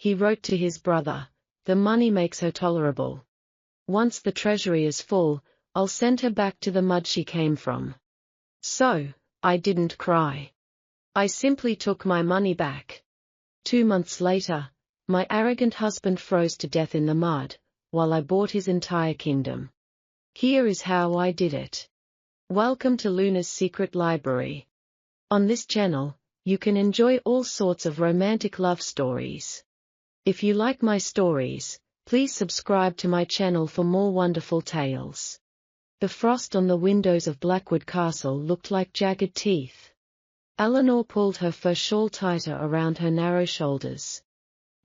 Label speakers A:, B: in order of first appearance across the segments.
A: He wrote to his brother, "The money makes her tolerable. Once the treasury is full, I'll send her back to the mud she came from." So, I didn't cry. I simply took my money back. 2 months later, my arrogant husband froze to death in the mud, while I bought his entire kingdom. Here is how I did it. Welcome to Luna's Secret Library. On this channel, you can enjoy all sorts of romantic love stories. If you like my stories, please subscribe to my channel for more wonderful tales. The frost on the windows of Blackwood Castle looked like jagged teeth. Eleanor pulled her fur shawl tighter around her narrow shoulders.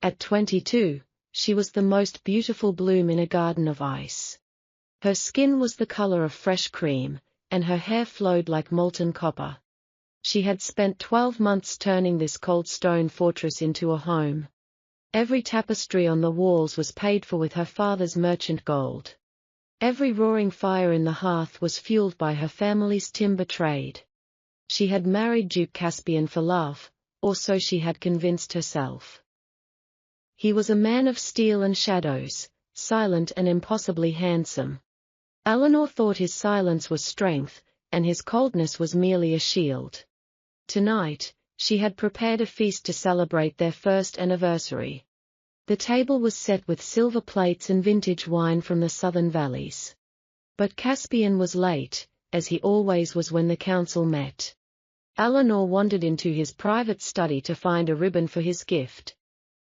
A: At 22, she was the most beautiful bloom in a garden of ice. Her skin was the color of fresh cream, and her hair flowed like molten copper. She had spent 12 months turning this cold stone fortress into a home. Every tapestry on the walls was paid for with her father's merchant gold. Every roaring fire in the hearth was fueled by her family's timber trade. She had married Duke Caspian for love, or so she had convinced herself. He was a man of steel and shadows, silent and impossibly handsome. Eleanor thought his silence was strength, and his coldness was merely a shield. Tonight, she had prepared a feast to celebrate their first anniversary. The table was set with silver plates and vintage wine from the southern valleys. But Caspian was late, as he always was when the council met. Eleanor wandered into his private study to find a ribbon for his gift.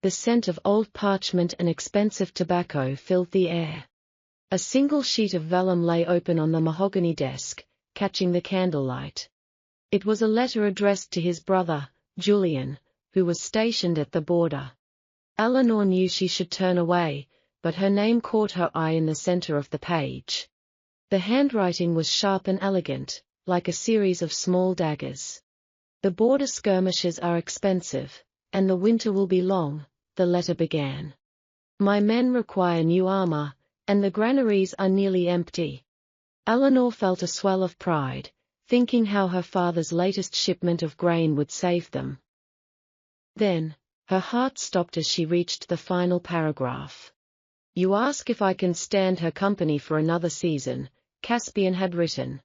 A: The scent of old parchment and expensive tobacco filled the air. A single sheet of vellum lay open on the mahogany desk, catching the candlelight. It was a letter addressed to his brother, Julian, who was stationed at the border. Eleanor knew she should turn away, but her name caught her eye in the center of the page. The handwriting was sharp and elegant, like a series of small daggers. "The border skirmishes are expensive, and the winter will be long," the letter began. "My men require new armor, and the granaries are nearly empty." Eleanor felt a swell of pride, thinking how her father's latest shipment of grain would save them. Then, her heart stopped as she reached the final paragraph. "You ask if I can stand her company for another season," Caspian had written.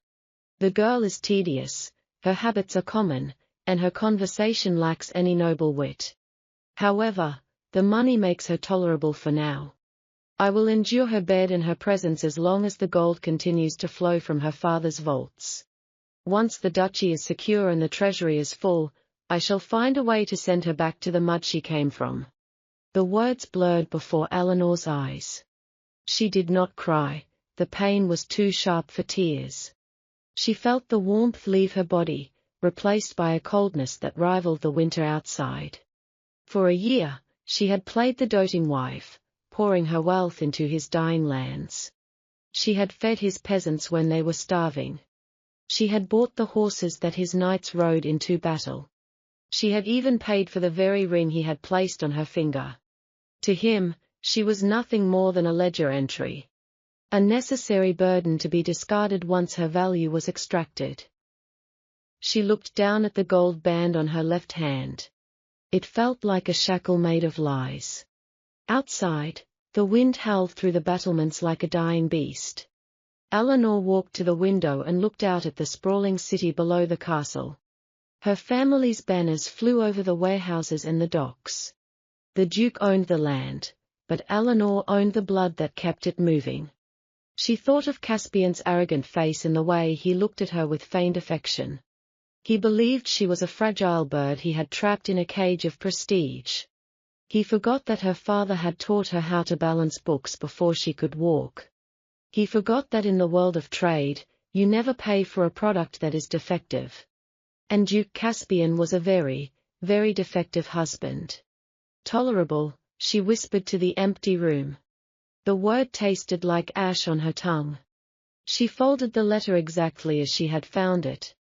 A: "The girl is tedious, her habits are common, and her conversation lacks any noble wit. However, the money makes her tolerable for now. I will endure her bed and her presence as long as the gold continues to flow from her father's vaults. Once the duchy is secure and the treasury is full, I shall find a way to send her back to the mud she came from." The words blurred before Eleanor's eyes. She did not cry, the pain was too sharp for tears. She felt the warmth leave her body, replaced by a coldness that rivaled the winter outside. For a year, she had played the doting wife, pouring her wealth into his dying lands. She had fed his peasants when they were starving. She had bought the horses that his knights rode into battle. She had even paid for the very ring he had placed on her finger. To him, she was nothing more than a ledger entry. A necessary burden to be discarded once her value was extracted. She looked down at the gold band on her left hand. It felt like a shackle made of lies. Outside, the wind howled through the battlements like a dying beast. Eleanor walked to the window and looked out at the sprawling city below the castle. Her family's banners flew over the warehouses and the docks. The Duke owned the land, but Eleanor owned the blood that kept it moving. She thought of Caspian's arrogant face and the way he looked at her with feigned affection. He believed she was a fragile bird he had trapped in a cage of prestige. He forgot that her father had taught her how to balance books before she could walk. He forgot that in the world of trade, you never pay for a product that is defective. And Duke Caspian was a very, very defective husband. "Tolerable," she whispered to the empty room. The word tasted like ash on her tongue. She folded the letter exactly as she had found it.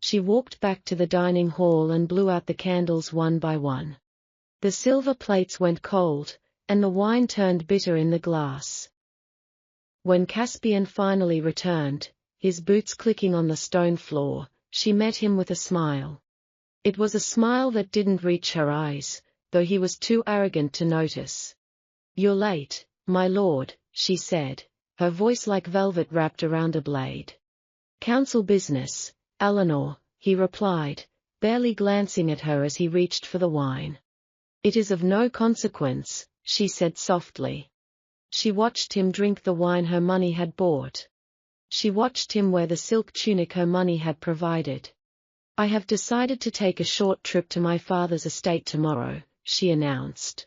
A: She walked back to the dining hall and blew out the candles one by one. The silver plates went cold, and the wine turned bitter in the glass. When Caspian finally returned, his boots clicking on the stone floor, she met him with a smile. It was a smile that didn't reach her eyes, though he was too arrogant to notice. "You're late, my lord," she said, her voice like velvet wrapped around a blade. "Council business, Eleanor," he replied, barely glancing at her as he reached for the wine. "It is of no consequence," she said softly. She watched him drink the wine her money had bought. She watched him wear the silk tunic her money had provided. "I have decided to take a short trip to my father's estate tomorrow," she announced.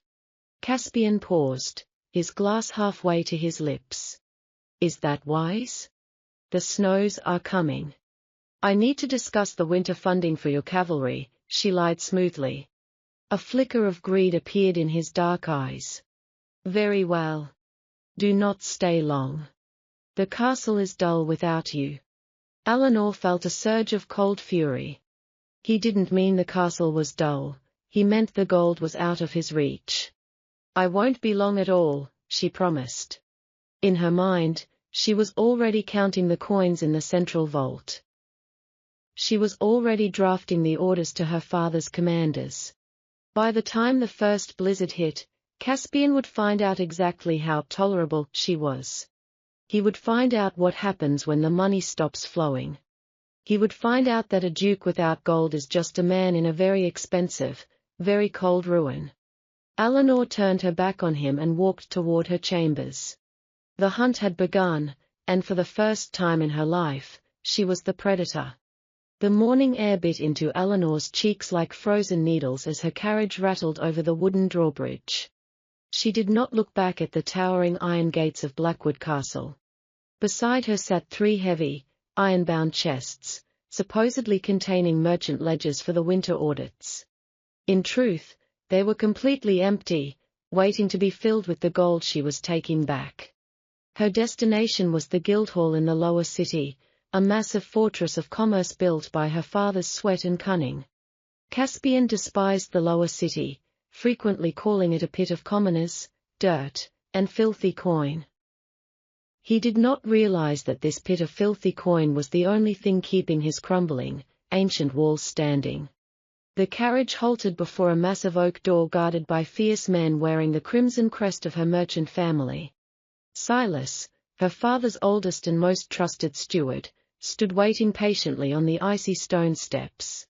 A: Caspian paused, his glass halfway to his lips. "Is that wise? The snows are coming. I need to discuss the winter funding for your cavalry," she lied smoothly. A flicker of greed appeared in his dark eyes. "Very well. Do not stay long. The castle is dull without you." Eleanor felt a surge of cold fury. He didn't mean the castle was dull, he meant the gold was out of his reach. "I won't be long at all," she promised. In her mind, she was already counting the coins in the central vault. She was already drafting the orders to her father's commanders. By the time the first blizzard hit, Caspian would find out exactly how tolerable she was. He would find out what happens when the money stops flowing. He would find out that a duke without gold is just a man in a very expensive, very cold ruin. Eleanor turned her back on him and walked toward her chambers. The hunt had begun, and for the first time in her life, she was the predator. The morning air bit into Eleanor's cheeks like frozen needles as her carriage rattled over the wooden drawbridge. She did not look back at the towering iron gates of Blackwood Castle. Beside her sat 3 heavy, iron-bound chests, supposedly containing merchant ledgers for the winter audits. In truth, they were completely empty, waiting to be filled with the gold she was taking back. Her destination was the Guildhall in the lower city, a massive fortress of commerce built by her father's sweat and cunning. Caspian despised the lower city, frequently calling it a pit of commoners, dirt, and filthy coin. He did not realize that this pit of filthy coin was the only thing keeping his crumbling, ancient walls standing. The carriage halted before a massive oak door guarded by fierce men wearing the crimson crest of her merchant family. Silas, her father's oldest and most trusted steward, stood waiting patiently on the icy stone steps.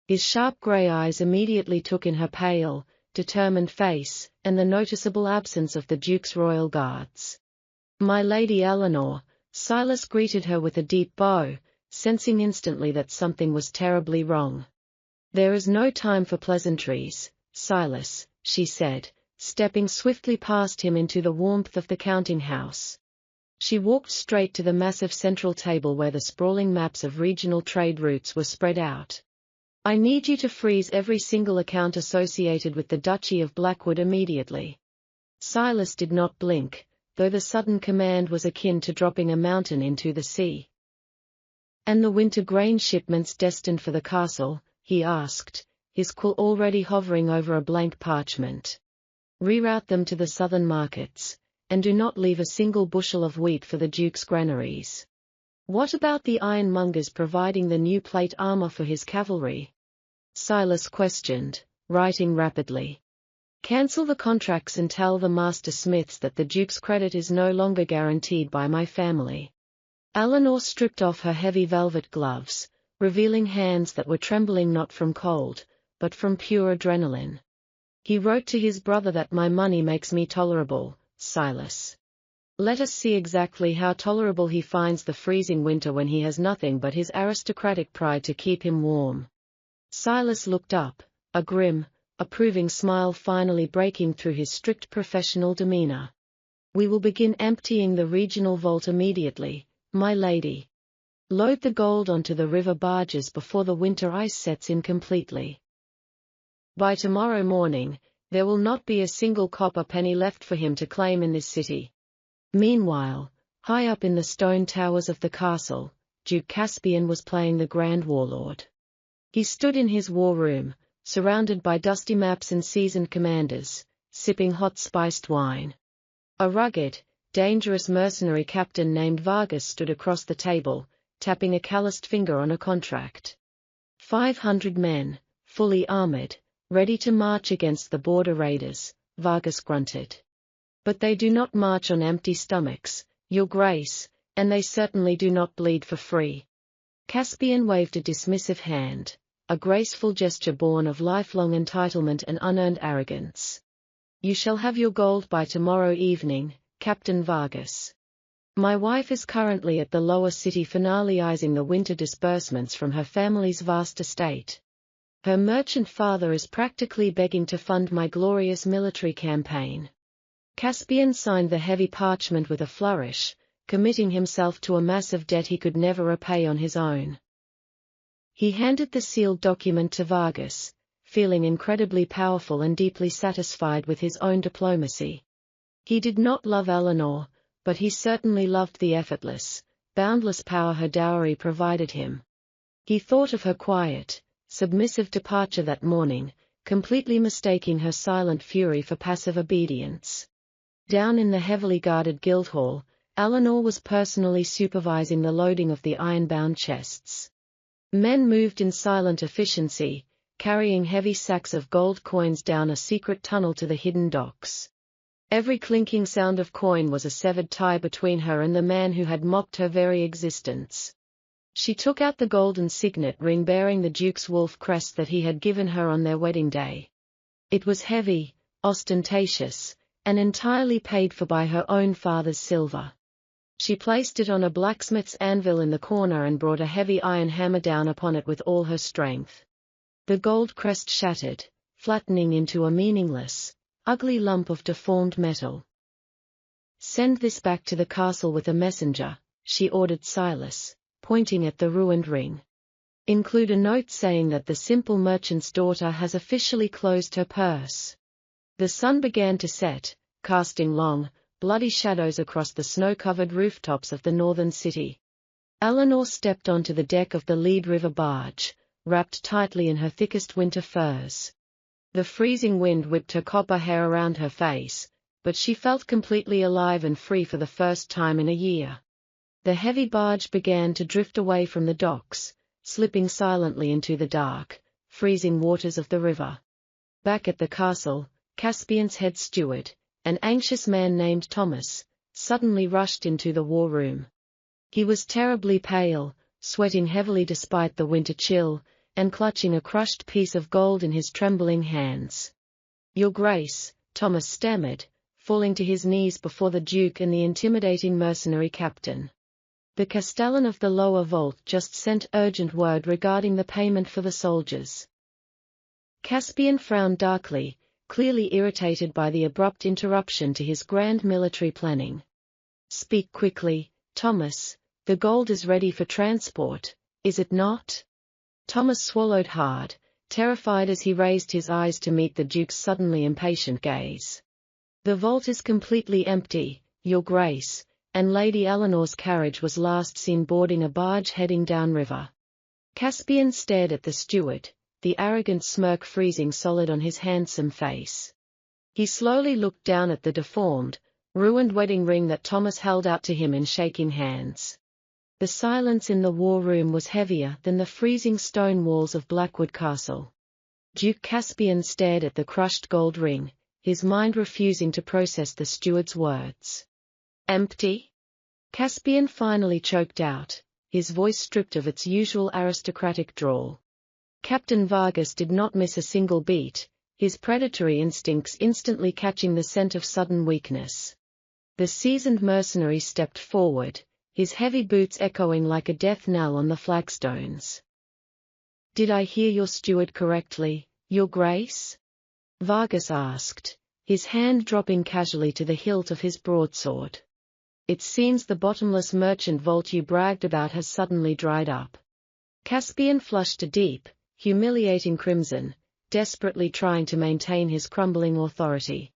A: His sharp grey eyes immediately took in her pale, determined face, and the noticeable absence of the Duke's royal guards. "My Lady Eleanor," Silas greeted her with a deep bow, sensing instantly that something was terribly wrong. "There is no time for pleasantries, Silas," she said, stepping swiftly past him into the warmth of the counting-house. She walked straight to the massive central table where the sprawling maps of regional trade routes were spread out. "I need you to freeze every single account associated with the Duchy of Blackwood immediately." Silas did not blink, though the sudden command was akin to dropping a mountain into the sea. "And the winter grain shipments destined for the castle?" he asked, his quill already hovering over a blank parchment. "Reroute them to the southern markets, and do not leave a single bushel of wheat for the Duke's granaries." "What about the ironmongers providing the new plate armor for his cavalry?" Silas questioned, writing rapidly. "Cancel the contracts and tell the master smiths that the Duke's credit is no longer guaranteed by my family." Eleanor stripped off her heavy velvet gloves, revealing hands that were trembling not from cold, but from pure adrenaline. "He wrote to his brother that my money makes me tolerable, Silas. Let us see exactly how tolerable he finds the freezing winter when he has nothing but his aristocratic pride to keep him warm." Silas looked up, a grim, approving smile finally breaking through his strict professional demeanor. "We will begin emptying the regional vault immediately, my lady. Load the gold onto the river barges before the winter ice sets in completely. By tomorrow morning, there will not be a single copper penny left for him to claim in this city." Meanwhile, high up in the stone towers of the castle, Duke Caspian was playing the grand warlord. He stood in his war room, surrounded by dusty maps and seasoned commanders, sipping hot spiced wine. A rugged, dangerous mercenary captain named Vargas stood across the table, tapping a calloused finger on a contract. 500 men, fully armored, ready to march against the border raiders, Vargas grunted. But they do not march on empty stomachs, Your Grace, and they certainly do not bleed for free. Caspian waved a dismissive hand, a graceful gesture born of lifelong entitlement and unearned arrogance. You shall have your gold by tomorrow evening, Captain Vargas. My wife is currently at the lower city finalizing the winter disbursements from her family's vast estate. Her merchant father is practically begging to fund my glorious military campaign. Caspian signed the heavy parchment with a flourish, committing himself to a massive debt he could never repay on his own. He handed the sealed document to Vargas, feeling incredibly powerful and deeply satisfied with his own diplomacy. He did not love Eleanor, but he certainly loved the effortless, boundless power her dowry provided him. He thought of her quiet, submissive departure that morning, completely mistaking her silent fury for passive obedience. Down in the heavily guarded Guildhall, Eleanor was personally supervising the loading of the iron-bound chests. Men moved in silent efficiency, carrying heavy sacks of gold coins down a secret tunnel to the hidden docks. Every clinking sound of coin was a severed tie between her and the man who had mocked her very existence. She took out the golden signet ring bearing the Duke's wolf crest that he had given her on their wedding day. It was heavy, ostentatious, and entirely paid for by her own father's silver. She placed it on a blacksmith's anvil in the corner and brought a heavy iron hammer down upon it with all her strength. The gold crest shattered, flattening into a meaningless, ugly lump of deformed metal. Send this back to the castle with a messenger, she ordered Silas, pointing at the ruined ring. Include a note saying that the simple merchant's daughter has officially closed her purse. The sun began to set, casting long, bloody shadows across the snow-covered rooftops of the northern city. Eleanor stepped onto the deck of the Lead River barge, wrapped tightly in her thickest winter furs. The freezing wind whipped her copper hair around her face, but she felt completely alive and free for the first time in a year. The heavy barge began to drift away from the docks, slipping silently into the dark, freezing waters of the river. Back at the castle, Caspian's head steward, an anxious man named Thomas, suddenly rushed into the war room. He was terribly pale, sweating heavily despite the winter chill, and clutching a crushed piece of gold in his trembling hands. Your Grace, Thomas stammered, falling to his knees before the Duke and the intimidating mercenary captain. The castellan of the lower vault just sent urgent word regarding the payment for the soldiers. Caspian frowned darkly, clearly irritated by the abrupt interruption to his grand military planning. Speak quickly, Thomas, the gold is ready for transport, is it not? Thomas swallowed hard, terrified as he raised his eyes to meet the Duke's suddenly impatient gaze. The vault is completely empty, Your Grace, and Lady Eleanor's carriage was last seen boarding a barge heading downriver. Caspian stared at the steward, the arrogant smirk freezing solid on his handsome face. He slowly looked down at the deformed, ruined wedding ring that Thomas held out to him in shaking hands. The silence in the war room was heavier than the freezing stone walls of Blackwood Castle. Duke Caspian stared at the crushed gold ring, his mind refusing to process the steward's words. Empty? Caspian finally choked out, his voice stripped of its usual aristocratic drawl. Captain Vargas did not miss a single beat, his predatory instincts instantly catching the scent of sudden weakness. The seasoned mercenary stepped forward, his heavy boots echoing like a death knell on the flagstones. Did I hear your steward correctly, Your Grace? Vargas asked, his hand dropping casually to the hilt of his broadsword. It seems the bottomless merchant vault you bragged about has suddenly dried up. Caspian flushed a deep, humiliating crimson, desperately trying to maintain his crumbling authority.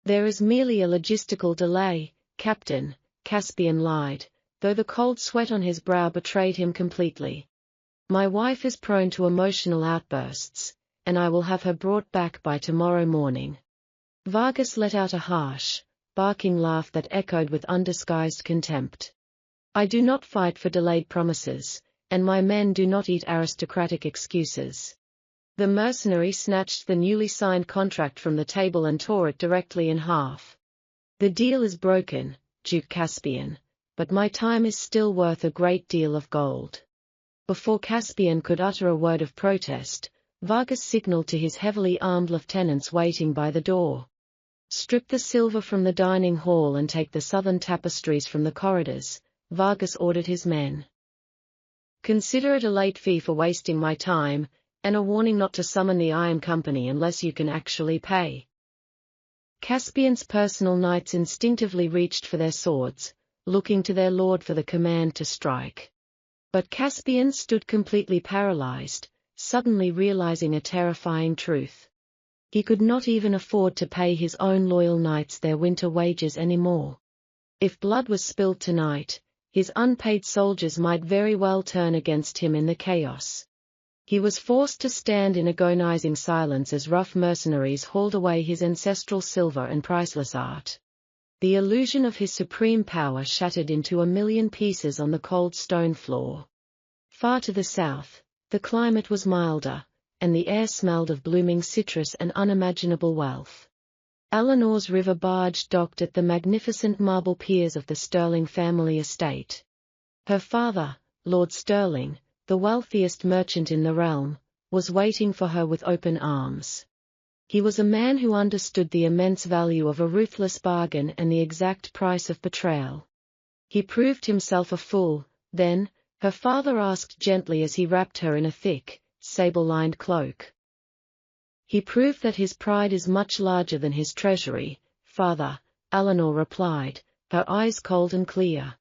A: There is merely a logistical delay, Captain, Caspian lied, though the cold sweat on his brow betrayed him completely. My wife is prone to emotional outbursts, and I will have her brought back by tomorrow morning. Vargas let out a harsh, barking laugh that echoed with undisguised contempt. I do not fight for delayed promises, and my men do not eat aristocratic excuses. The mercenary snatched the newly signed contract from the table and tore it directly in half. "The deal is broken, Duke Caspian, but my time is still worth a great deal of gold." Before Caspian could utter a word of protest, Vargas signaled to his heavily armed lieutenants waiting by the door. "Strip the silver from the dining hall and take the southern tapestries from the corridors," Vargas ordered his men. "Consider it a late fee for wasting my time, and a warning not to summon the Iron Company unless you can actually pay." Caspian's personal knights instinctively reached for their swords, looking to their lord for the command to strike. But Caspian stood completely paralyzed, suddenly realizing a terrifying truth. He could not even afford to pay his own loyal knights their winter wages anymore. If blood was spilled tonight, his unpaid soldiers might very well turn against him in the chaos. He was forced to stand in agonizing silence as rough mercenaries hauled away his ancestral silver and priceless art. The illusion of his supreme power shattered into a million pieces on the cold stone floor. Far to the south, the climate was milder, and the air smelled of blooming citrus and unimaginable wealth. Eleanor's river barge docked at the magnificent marble piers of the Sterling family estate. Her father, Lord Sterling, the wealthiest merchant in the realm, was waiting for her with open arms. He was a man who understood the immense value of a ruthless bargain and the exact price of betrayal. He proved himself a fool, then, her father asked gently as he wrapped her in a thick, sable-lined cloak. "He proved that his pride is much larger than his treasury, father," Eleanor replied, her eyes cold and clear.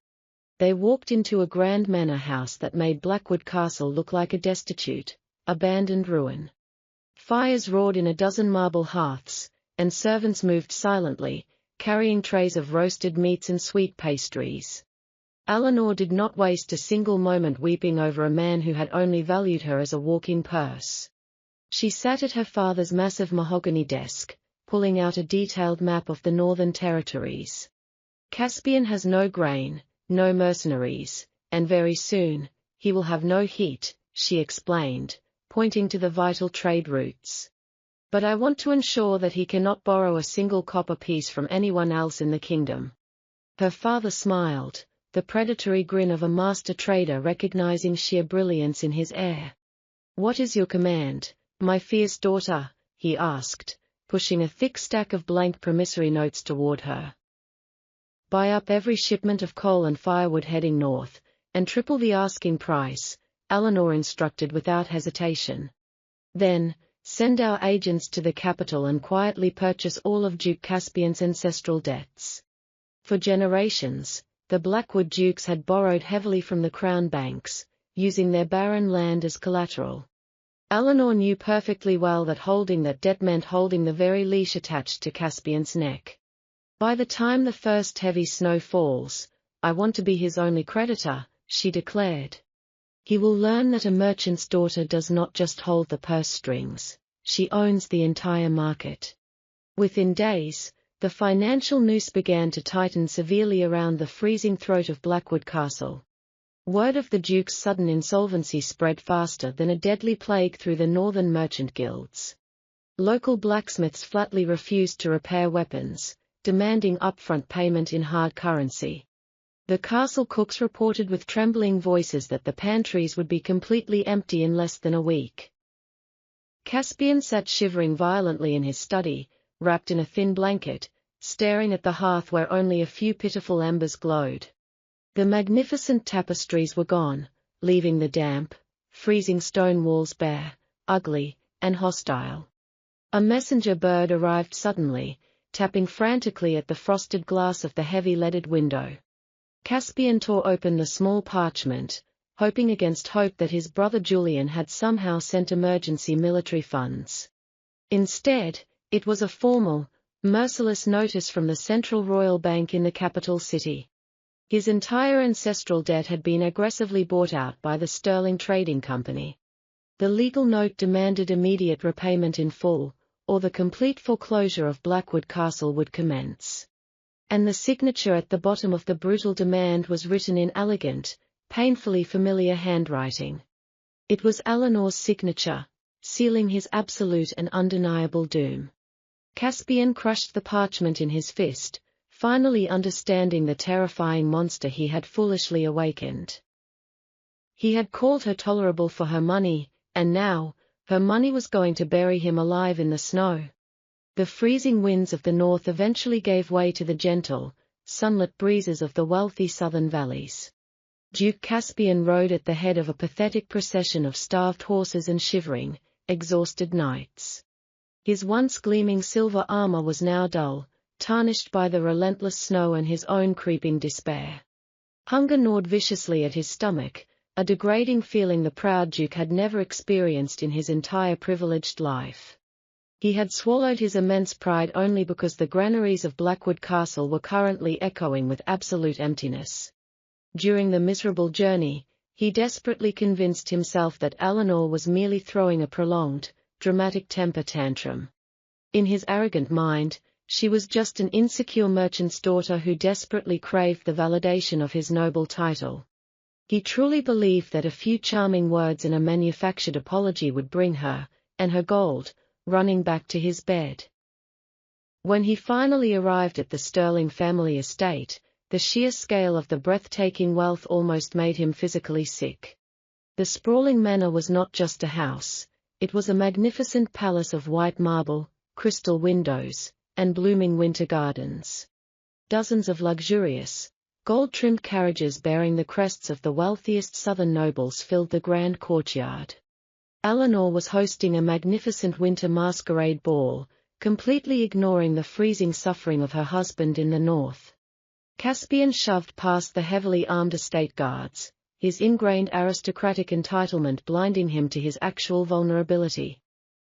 A: They walked into a grand manor house that made Blackwood Castle look like a destitute, abandoned ruin. Fires roared in a dozen marble hearths, and servants moved silently, carrying trays of roasted meats and sweet pastries. Eleanor did not waste a single moment weeping over a man who had only valued her as a walking purse. She sat at her father's massive mahogany desk, pulling out a detailed map of the Northern Territories. "Caspian has no grain, no mercenaries, and very soon, he will have no heat," she explained, pointing to the vital trade routes. "But I want to ensure that he cannot borrow a single copper piece from anyone else in the kingdom." Her father smiled, the predatory grin of a master trader recognizing sheer brilliance in his air. "What is your command, my fierce daughter?" he asked, pushing a thick stack of blank promissory notes toward her. "Buy up every shipment of coal and firewood heading north, and triple the asking price," Eleanor instructed without hesitation. "Then, send our agents to the capital and quietly purchase all of Duke Caspian's ancestral debts." For generations, the Blackwood Dukes had borrowed heavily from the crown banks, using their barren land as collateral. Eleanor knew perfectly well that holding that debt meant holding the very leash attached to Caspian's neck. "By the time the first heavy snow falls, I want to be his only creditor," she declared. "He will learn that a merchant's daughter does not just hold the purse strings, she owns the entire market." Within days, the financial noose began to tighten severely around the freezing throat of Blackwood Castle. Word of the Duke's sudden insolvency spread faster than a deadly plague through the northern merchant guilds. Local blacksmiths flatly refused to repair weapons, demanding upfront payment in hard currency. The castle cooks reported with trembling voices that the pantries would be completely empty in less than a week. Caspian sat shivering violently in his study, wrapped in a thin blanket, staring at the hearth where only a few pitiful embers glowed. The magnificent tapestries were gone, leaving the damp, freezing stone walls bare, ugly, and hostile. A messenger bird arrived suddenly, tapping frantically at the frosted glass of the heavy leaded window. Caspian tore open the small parchment, hoping against hope that his brother Julian had somehow sent emergency military funds. Instead, it was a formal, merciless notice from the Central Royal Bank in the capital city. His entire ancestral debt had been aggressively bought out by the Sterling Trading Company. The legal note demanded immediate repayment in full, or the complete foreclosure of Blackwood Castle would commence. And the signature at the bottom of the brutal demand was written in elegant, painfully familiar handwriting. It was Eleanor's signature, sealing his absolute and undeniable doom. Caspian crushed the parchment in his fist, finally understanding the terrifying monster he had foolishly awakened. He had called her tolerable for her money, and now, her money was going to bury him alive in the snow. The freezing winds of the north eventually gave way to the gentle, sunlit breezes of the wealthy southern valleys. Duke Caspian rode at the head of a pathetic procession of starved horses and shivering, exhausted knights. His once gleaming silver armor was now dull, tarnished by the relentless snow and his own creeping despair. Hunger gnawed viciously at his stomach, a degrading feeling the proud duke had never experienced in his entire privileged life. He had swallowed his immense pride only because the granaries of Blackwood Castle were currently echoing with absolute emptiness. During the miserable journey, he desperately convinced himself that Eleanor was merely throwing a prolonged, dramatic temper tantrum. In his arrogant mind, she was just an insecure merchant's daughter who desperately craved the validation of his noble title. He truly believed that a few charming words and a manufactured apology would bring her, and her gold, running back to his bed. When he finally arrived at the Sterling family estate, the sheer scale of the breathtaking wealth almost made him physically sick. The sprawling manor was not just a house, it was a magnificent palace of white marble, crystal windows, and blooming winter gardens. Dozens of luxurious, gold-trimmed carriages bearing the crests of the wealthiest southern nobles filled the grand courtyard. Eleanor was hosting a magnificent winter masquerade ball, completely ignoring the freezing suffering of her husband in the north. Caspian shoved past the heavily armed estate guards, his ingrained aristocratic entitlement blinding him to his actual vulnerability.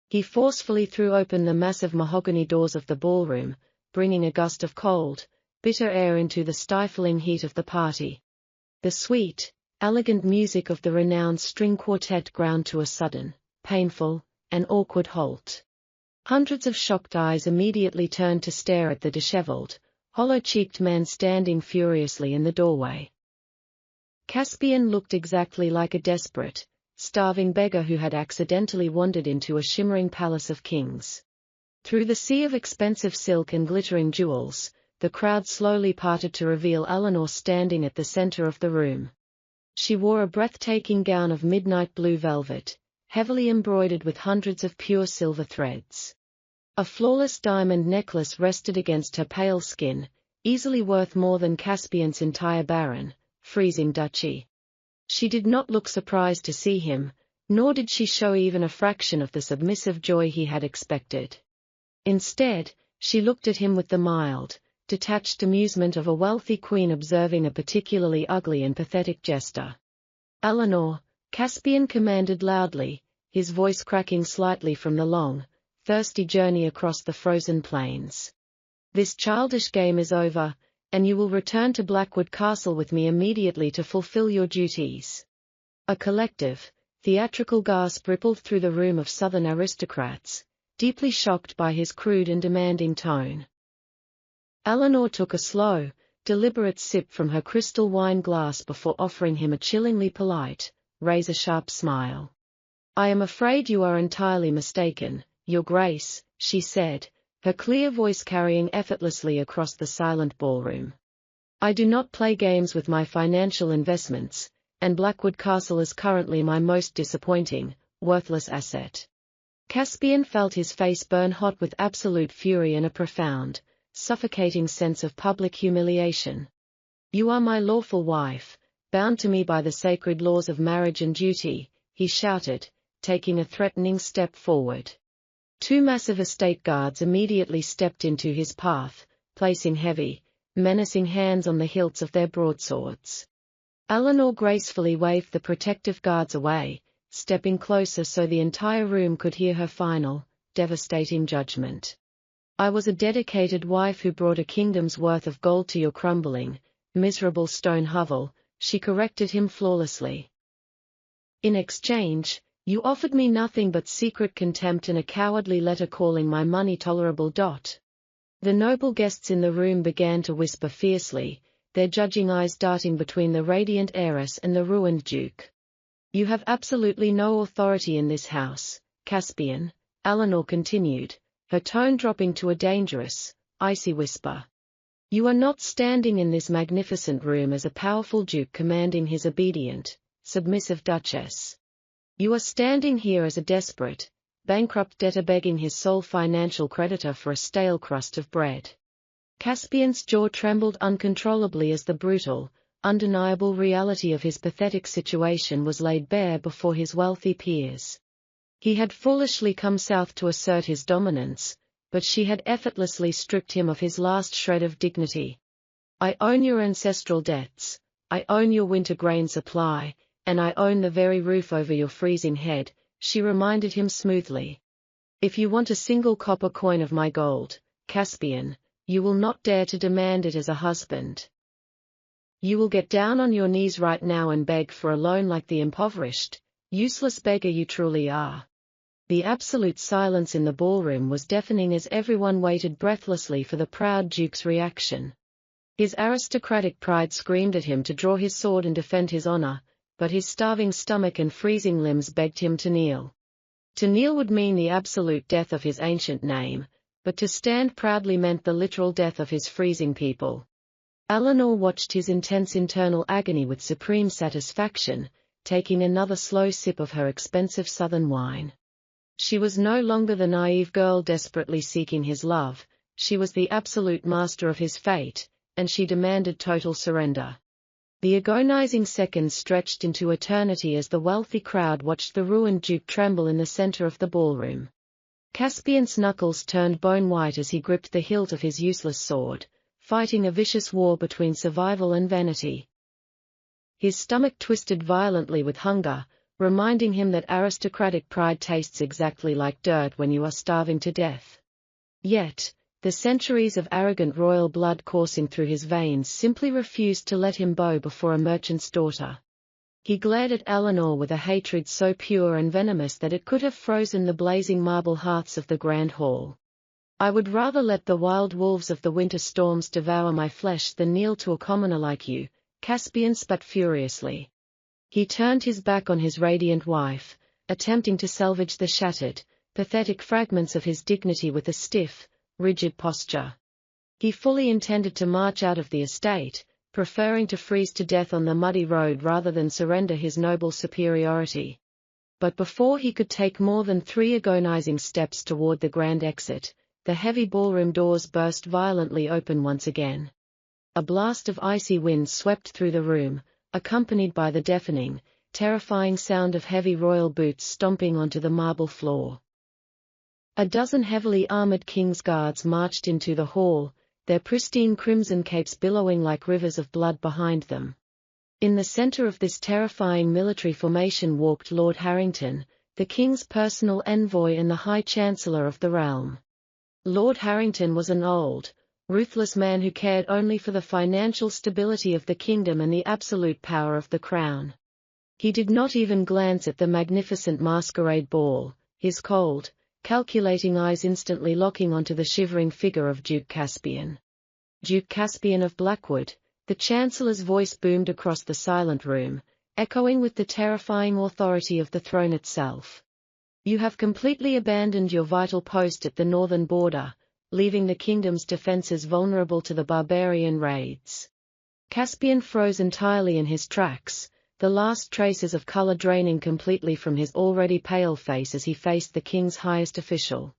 A: He forcefully threw open the massive mahogany doors of the ballroom, bringing a gust of cold, bitter air into the stifling heat of the party. The sweet, elegant music of the renowned string quartet ground to a sudden, painful, and awkward halt. Hundreds of shocked eyes immediately turned to stare at the disheveled, hollow-cheeked man standing furiously in the doorway. Caspian looked exactly like a desperate, starving beggar who had accidentally wandered into a shimmering palace of kings. Through the sea of expensive silk and glittering jewels, the crowd slowly parted to reveal Eleanor standing at the center of the room. She wore a breathtaking gown of midnight blue velvet, heavily embroidered with hundreds of pure silver threads. A flawless diamond necklace rested against her pale skin, easily worth more than Caspian's entire barren, freezing duchy. She did not look surprised to see him, nor did she show even a fraction of the submissive joy he had expected. Instead, she looked at him with the mild, detached amusement of a wealthy queen observing a particularly ugly and pathetic jester. "Eleanor," Caspian commanded loudly, his voice cracking slightly from the long, thirsty journey across the frozen plains. "This childish game is over, and you will return to Blackwood Castle with me immediately to fulfill your duties." A collective, theatrical gasp rippled through the room of southern aristocrats, deeply shocked by his crude and demanding tone. Eleanor took a slow, deliberate sip from her crystal wine glass before offering him a chillingly polite, razor-sharp smile. "I am afraid you are entirely mistaken, Your Grace," she said, her clear voice carrying effortlessly across the silent ballroom. "I do not play games with my financial investments, and Blackwood Castle is currently my most disappointing, worthless asset." Caspian felt his face burn hot with absolute fury and a profound, suffocating sense of public humiliation. "You are my lawful wife, bound to me by the sacred laws of marriage and duty," he shouted, taking a threatening step forward. Two massive estate guards immediately stepped into his path, placing heavy, menacing hands on the hilts of their broadswords. Eleanor gracefully waved the protective guards away, stepping closer so the entire room could hear her final, devastating judgment. "I was a dedicated wife who brought a kingdom's worth of gold to your crumbling, miserable stone hovel," she corrected him flawlessly. "In exchange, you offered me nothing but secret contempt and a cowardly letter calling my money tolerable. The noble guests in the room began to whisper fiercely, their judging eyes darting between the radiant heiress and the ruined duke. "You have absolutely no authority in this house," Caspian, Eleanor continued, her tone dropping to a dangerous, icy whisper. You are not standing in this magnificent room as a powerful duke commanding his obedient, submissive duchess. You are standing here as a desperate, bankrupt debtor begging his sole financial creditor for a stale crust of bread. Caspian's jaw trembled uncontrollably as the brutal, undeniable reality of his pathetic situation was laid bare before his wealthy peers. He had foolishly come south to assert his dominance, but she had effortlessly stripped him of his last shred of dignity. I own your ancestral debts, I own your winter grain supply, and I own the very roof over your freezing head, she reminded him smoothly. If you want a single copper coin of my gold, Caspian, you will not dare to demand it as a husband. You will get down on your knees right now and beg for a loan like the impoverished, useless beggar you truly are. The absolute silence in the ballroom was deafening as everyone waited breathlessly for the proud duke's reaction. His aristocratic pride screamed at him to draw his sword and defend his honor, but his starving stomach and freezing limbs begged him to kneel. To kneel would mean the absolute death of his ancient name, but to stand proudly meant the literal death of his freezing people. Eleanor watched his intense internal agony with supreme satisfaction, taking another slow sip of her expensive southern wine. She was no longer the naive girl desperately seeking his love, she was the absolute master of his fate, and she demanded total surrender. The agonizing seconds stretched into eternity as the wealthy crowd watched the ruined duke tremble in the center of the ballroom. Caspian's knuckles turned bone-white as he gripped the hilt of his useless sword, fighting a vicious war between survival and vanity. His stomach twisted violently with hunger, reminding him that aristocratic pride tastes exactly like dirt when you are starving to death. Yet, the centuries of arrogant royal blood coursing through his veins simply refused to let him bow before a merchant's daughter. He glared at Eleanor with a hatred so pure and venomous that it could have frozen the blazing marble hearths of the grand hall. I would rather let the wild wolves of the winter storms devour my flesh than kneel to a commoner like you, Caspian spat furiously. He turned his back on his radiant wife, attempting to salvage the shattered, pathetic fragments of his dignity with a stiff, rigid posture. He fully intended to march out of the estate, preferring to freeze to death on the muddy road rather than surrender his noble superiority. But before he could take more than 3 agonizing steps toward the grand exit, the heavy ballroom doors burst violently open once again. A blast of icy wind swept through the room, accompanied by the deafening, terrifying sound of heavy royal boots stomping onto the marble floor. A dozen heavily armored king's guards marched into the hall, their pristine crimson capes billowing like rivers of blood behind them. In the center of this terrifying military formation walked Lord Harrington, the king's personal envoy and the High Chancellor of the realm. Lord Harrington was an old, ruthless man who cared only for the financial stability of the kingdom and the absolute power of the crown. He did not even glance at the magnificent masquerade ball, his cold, calculating eyes instantly locking onto the shivering figure of Duke Caspian. Duke Caspian of Blackwood, the Chancellor's voice boomed across the silent room, echoing with the terrifying authority of the throne itself. You have completely abandoned your vital post at the northern border, leaving the kingdom's defenses vulnerable to the barbarian raids. Caspian froze entirely in his tracks, the last traces of color draining completely from his already pale face as he faced the king's highest official.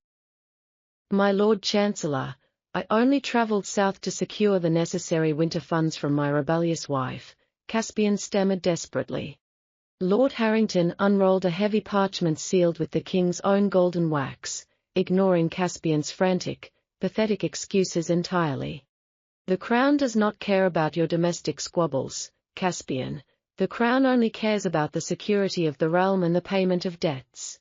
A: My Lord Chancellor, I only traveled south to secure the necessary winter funds from my rebellious wife, Caspian stammered desperately. Lord Harrington unrolled a heavy parchment sealed with the king's own golden wax, ignoring Caspian's frantic, pathetic excuses entirely. The crown does not care about your domestic squabbles, Caspian. The crown only cares about the security of the realm and the payment of debts.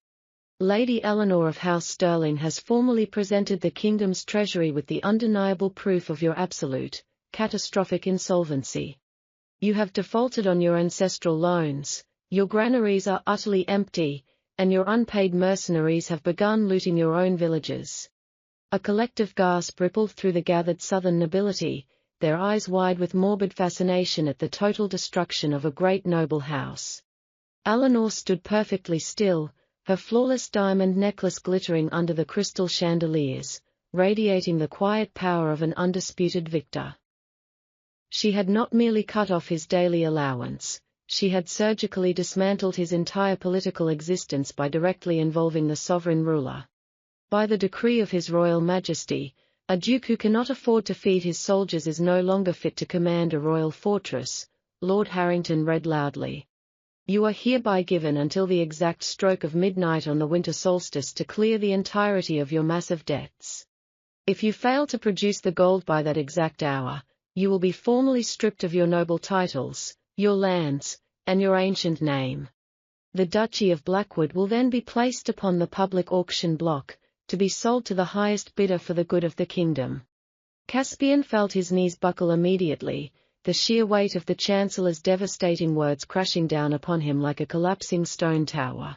A: Lady Eleanor of House Sterling has formally presented the kingdom's treasury with the undeniable proof of your absolute, catastrophic insolvency. You have defaulted on your ancestral loans, your granaries are utterly empty, and your unpaid mercenaries have begun looting your own villages. A collective gasp rippled through the gathered southern nobility, their eyes wide with morbid fascination at the total destruction of a great noble house. Eleanor stood perfectly still, her flawless diamond necklace glittering under the crystal chandeliers, radiating the quiet power of an undisputed victor. She had not merely cut off his daily allowance, she had surgically dismantled his entire political existence by directly involving the sovereign ruler. By the decree of His Royal Majesty, a duke who cannot afford to feed his soldiers is no longer fit to command a royal fortress, Lord Harrington read loudly. You are hereby given until the exact stroke of midnight on the winter solstice to clear the entirety of your massive debts. If you fail to produce the gold by that exact hour, you will be formally stripped of your noble titles, your lands, and your ancient name. The Duchy of Blackwood will then be placed upon the public auction block, to be sold to the highest bidder for the good of the kingdom. Caspian felt his knees buckle immediately, the sheer weight of the Chancellor's devastating words crashing down upon him like a collapsing stone tower.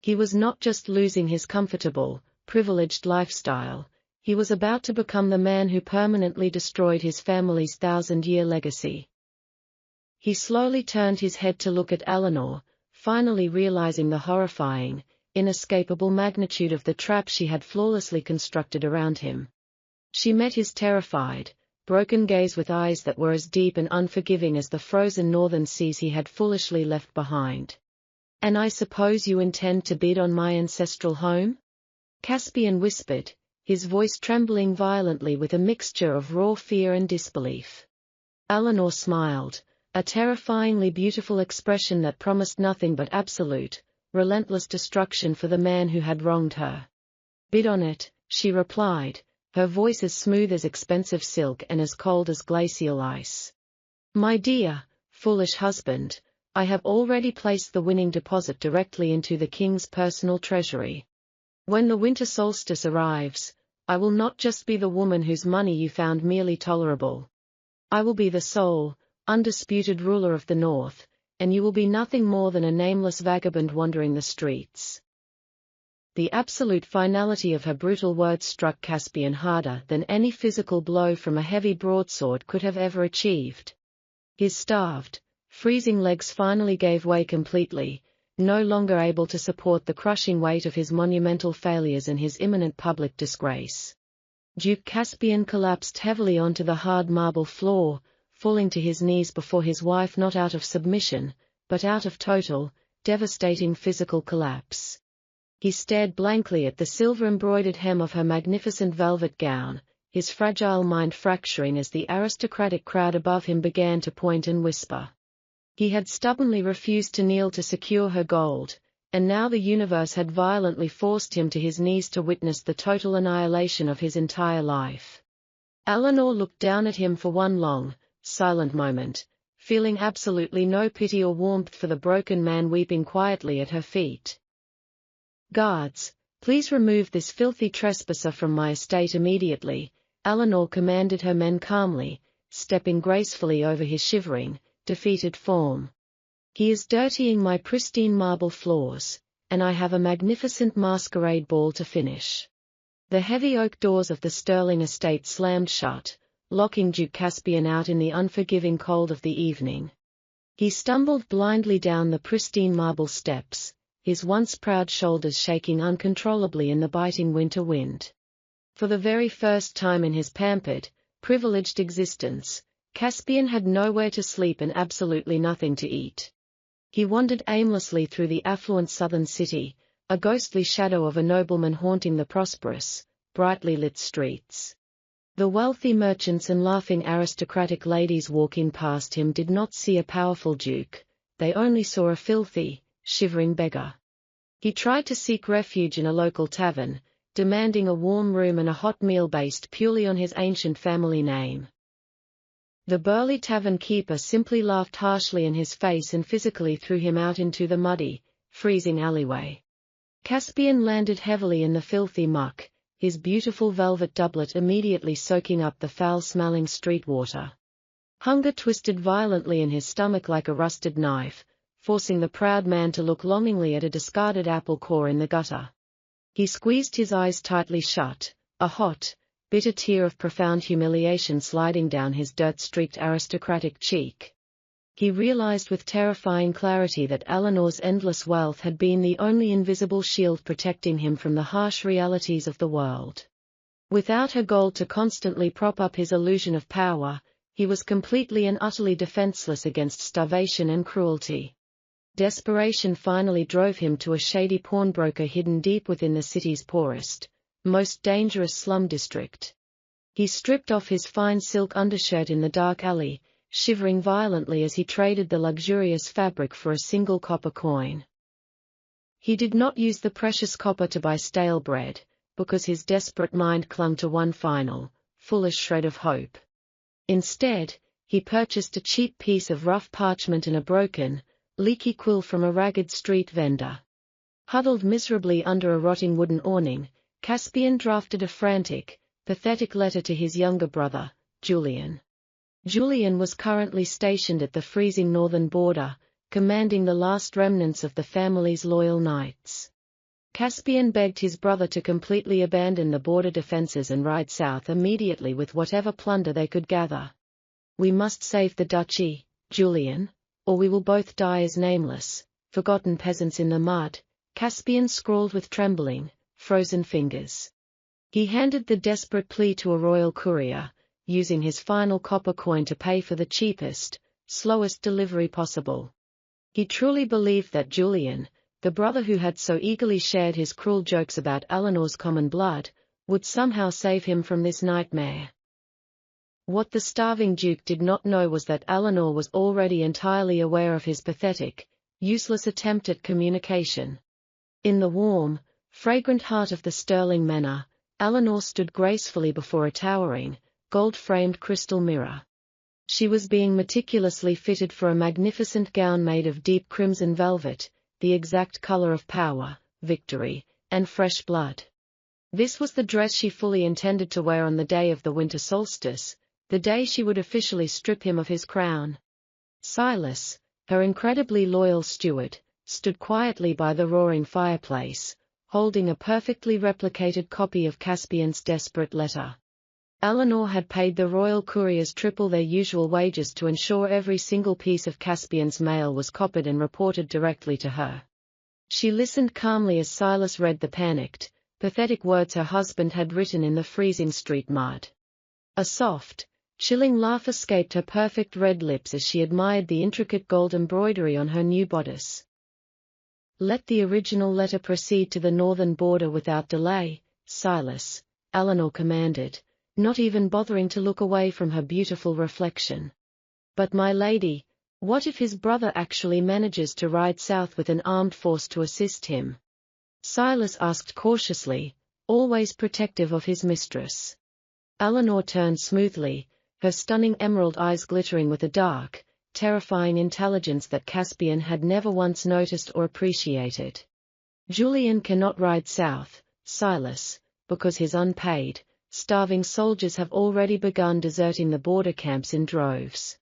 A: He was not just losing his comfortable, privileged lifestyle, he was about to become the man who permanently destroyed his family's 1,000-year legacy. He slowly turned his head to look at Eleanor, finally realizing the horrifying, inescapable magnitude of the trap she had flawlessly constructed around him. She met his terrified, broken gaze with eyes that were as deep and unforgiving as the frozen northern seas he had foolishly left behind. And I suppose you intend to bid on my ancestral home? Caspian whispered, his voice trembling violently with a mixture of raw fear and disbelief. Eleanor smiled, a terrifyingly beautiful expression that promised nothing but absolute, relentless destruction for the man who had wronged her. Bid on it, she replied, her voice as smooth as expensive silk and as cold as glacial ice. My dear, foolish husband, I have already placed the winning deposit directly into the king's personal treasury. When the winter solstice arrives, I will not just be the woman whose money you found merely tolerable. I will be the sole, undisputed ruler of the North, and you will be nothing more than a nameless vagabond wandering the streets. The absolute finality of her brutal words struck Caspian harder than any physical blow from a heavy broadsword could have ever achieved. His starved, freezing legs finally gave way completely, no longer able to support the crushing weight of his monumental failures and his imminent public disgrace. Duke Caspian collapsed heavily onto the hard marble floor, falling to his knees before his wife not out of submission, but out of total, devastating physical collapse. He stared blankly at the silver-embroidered hem of her magnificent velvet gown, his fragile mind fracturing as the aristocratic crowd above him began to point and whisper. He had stubbornly refused to kneel to secure her gold, and now the universe had violently forced him to his knees to witness the total annihilation of his entire life. Eleanor looked down at him for one long, silent moment, feeling absolutely no pity or warmth for the broken man weeping quietly at her feet. Guards, please remove this filthy trespasser from my estate immediately, Eleanor commanded her men calmly, stepping gracefully over his shivering, defeated form. He is dirtying my pristine marble floors, and I have a magnificent masquerade ball to finish. The heavy oak doors of the Sterling estate slammed shut, locking Duke Caspian out in the unforgiving cold of the evening. He stumbled blindly down the pristine marble steps, his once proud shoulders shaking uncontrollably in the biting winter wind. For the very first time in his pampered, privileged existence, Caspian had nowhere to sleep and absolutely nothing to eat. He wandered aimlessly through the affluent southern city, a ghostly shadow of a nobleman haunting the prosperous, brightly lit streets. The wealthy merchants and laughing aristocratic ladies walking past him did not see a powerful duke, they only saw a filthy, shivering beggar. He tried to seek refuge in a local tavern, demanding a warm room and a hot meal based purely on his ancient family name. The burly tavern keeper simply laughed harshly in his face and physically threw him out into the muddy, freezing alleyway. Caspian landed heavily in the filthy muck, his beautiful velvet doublet immediately soaking up the foul-smelling street water. Hunger twisted violently in his stomach like a rusted knife, forcing the proud man to look longingly at a discarded apple core in the gutter. He squeezed his eyes tightly shut, a hot, bitter tear of profound humiliation sliding down his dirt-streaked aristocratic cheek. He realized with terrifying clarity that Eleanor's endless wealth had been the only invisible shield protecting him from the harsh realities of the world. Without her gold to constantly prop up his illusion of power, he was completely and utterly defenseless against starvation and cruelty. Desperation finally drove him to a shady pawnbroker hidden deep within the city's poorest, most dangerous slum district. He stripped off his fine silk undershirt in the dark alley, shivering violently as he traded the luxurious fabric for a single copper coin. He did not use the precious copper to buy stale bread, because his desperate mind clung to one final, foolish shred of hope. Instead, he purchased a cheap piece of rough parchment and a broken, leaky quill from a ragged street vendor. Huddled miserably under a rotting wooden awning, Caspian drafted a frantic, pathetic letter to his younger brother, Julian. Julian was currently stationed at the freezing northern border, commanding the last remnants of the family's loyal knights. Caspian begged his brother to completely abandon the border defenses and ride south immediately with whatever plunder they could gather. "We must save the duchy, Julian, or we will both die as nameless, forgotten peasants in the mud," Caspian scrawled with trembling, frozen fingers. He handed the desperate plea to a royal courier, using his final copper coin to pay for the cheapest, slowest delivery possible. He truly believed that Julian, the brother who had so eagerly shared his cruel jokes about Eleanor's common blood, would somehow save him from this nightmare. What the starving Duke did not know was that Eleanor was already entirely aware of his pathetic, useless attempt at communication. In the warm, fragrant heart of the Sterling Manor, Eleanor stood gracefully before a towering, gold-framed crystal mirror. She was being meticulously fitted for a magnificent gown made of deep crimson velvet, the exact color of power, victory, and fresh blood. This was the dress she fully intended to wear on the day of the winter solstice, the day she would officially strip him of his crown. Silas, her incredibly loyal steward, stood quietly by the roaring fireplace, holding a perfectly replicated copy of Caspian's desperate letter. Eleanor had paid the royal couriers triple their usual wages to ensure every single piece of Caspian's mail was copied and reported directly to her. She listened calmly as Silas read the panicked, pathetic words her husband had written in the freezing street mud. A soft, chilling laugh escaped her perfect red lips as she admired the intricate gold embroidery on her new bodice. "Let the original letter proceed to the northern border without delay, Silas," Eleanor commanded, not even bothering to look away from her beautiful reflection. "But my lady, what if his brother actually manages to ride south with an armed force to assist him?" Silas asked cautiously, always protective of his mistress. Eleanor turned smoothly, her stunning emerald eyes glittering with a dark, terrifying intelligence that Caspian had never once noticed or appreciated. "Julian cannot ride south, Silas, because his unpaid, starving soldiers have already begun deserting the border camps in droves.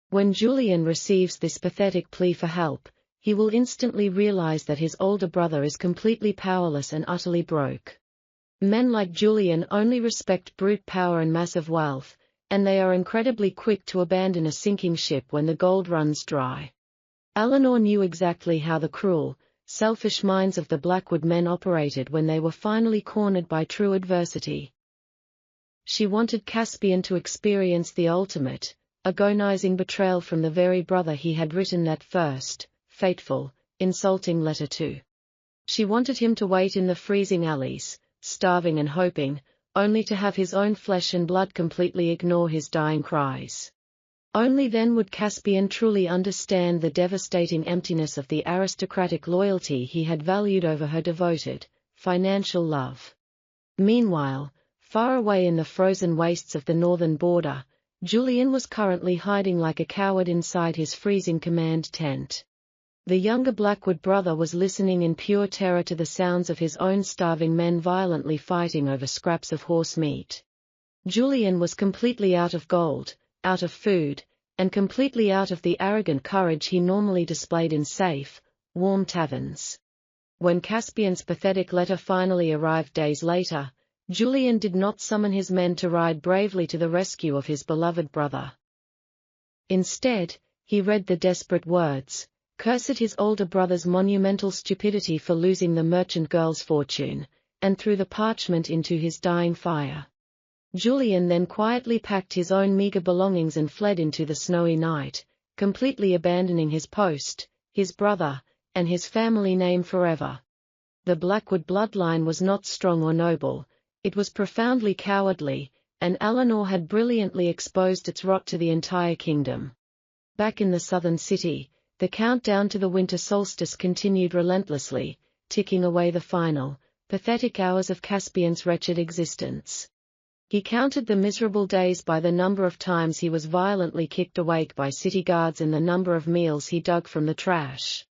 A: When Julian receives this pathetic plea for help, he will instantly realize that his older brother is completely powerless and utterly broke. Men like Julian only respect brute power and massive wealth, and they are incredibly quick to abandon a sinking ship when the gold runs dry." Eleanor knew exactly how the cruel, selfish minds of the Blackwood men operated when they were finally cornered by true adversity. She wanted Caspian to experience the ultimate, agonizing betrayal from the very brother he had written that first, fateful, insulting letter to. She wanted him to wait in the freezing alleys, starving and hoping, only to have his own flesh and blood completely ignore his dying cries. Only then would Caspian truly understand the devastating emptiness of the aristocratic loyalty he had valued over her devoted, financial love. Meanwhile, far away in the frozen wastes of the northern border, Julian was currently hiding like a coward inside his freezing command tent. The younger Blackwood brother was listening in pure terror to the sounds of his own starving men violently fighting over scraps of horse meat. Julian was completely out of gold, out of food, and completely out of the arrogant courage he normally displayed in safe, warm taverns. When Caspian's pathetic letter finally arrived days later, Julian did not summon his men to ride bravely to the rescue of his beloved brother. Instead, he read the desperate words, cursed his older brother's monumental stupidity for losing the merchant girl's fortune, and threw the parchment into his dying fire. Julian then quietly packed his own meager belongings and fled into the snowy night, completely abandoning his post, his brother, and his family name forever. The Blackwood bloodline was not strong or noble, it was profoundly cowardly, and Eleanor had brilliantly exposed its rot to the entire kingdom. Back in the southern city, the countdown to the winter solstice continued relentlessly, ticking away the final, pathetic hours of Caspian's wretched existence. He counted the miserable days by the number of times he was violently kicked awake by city guards and the number of meals he dug from the trash.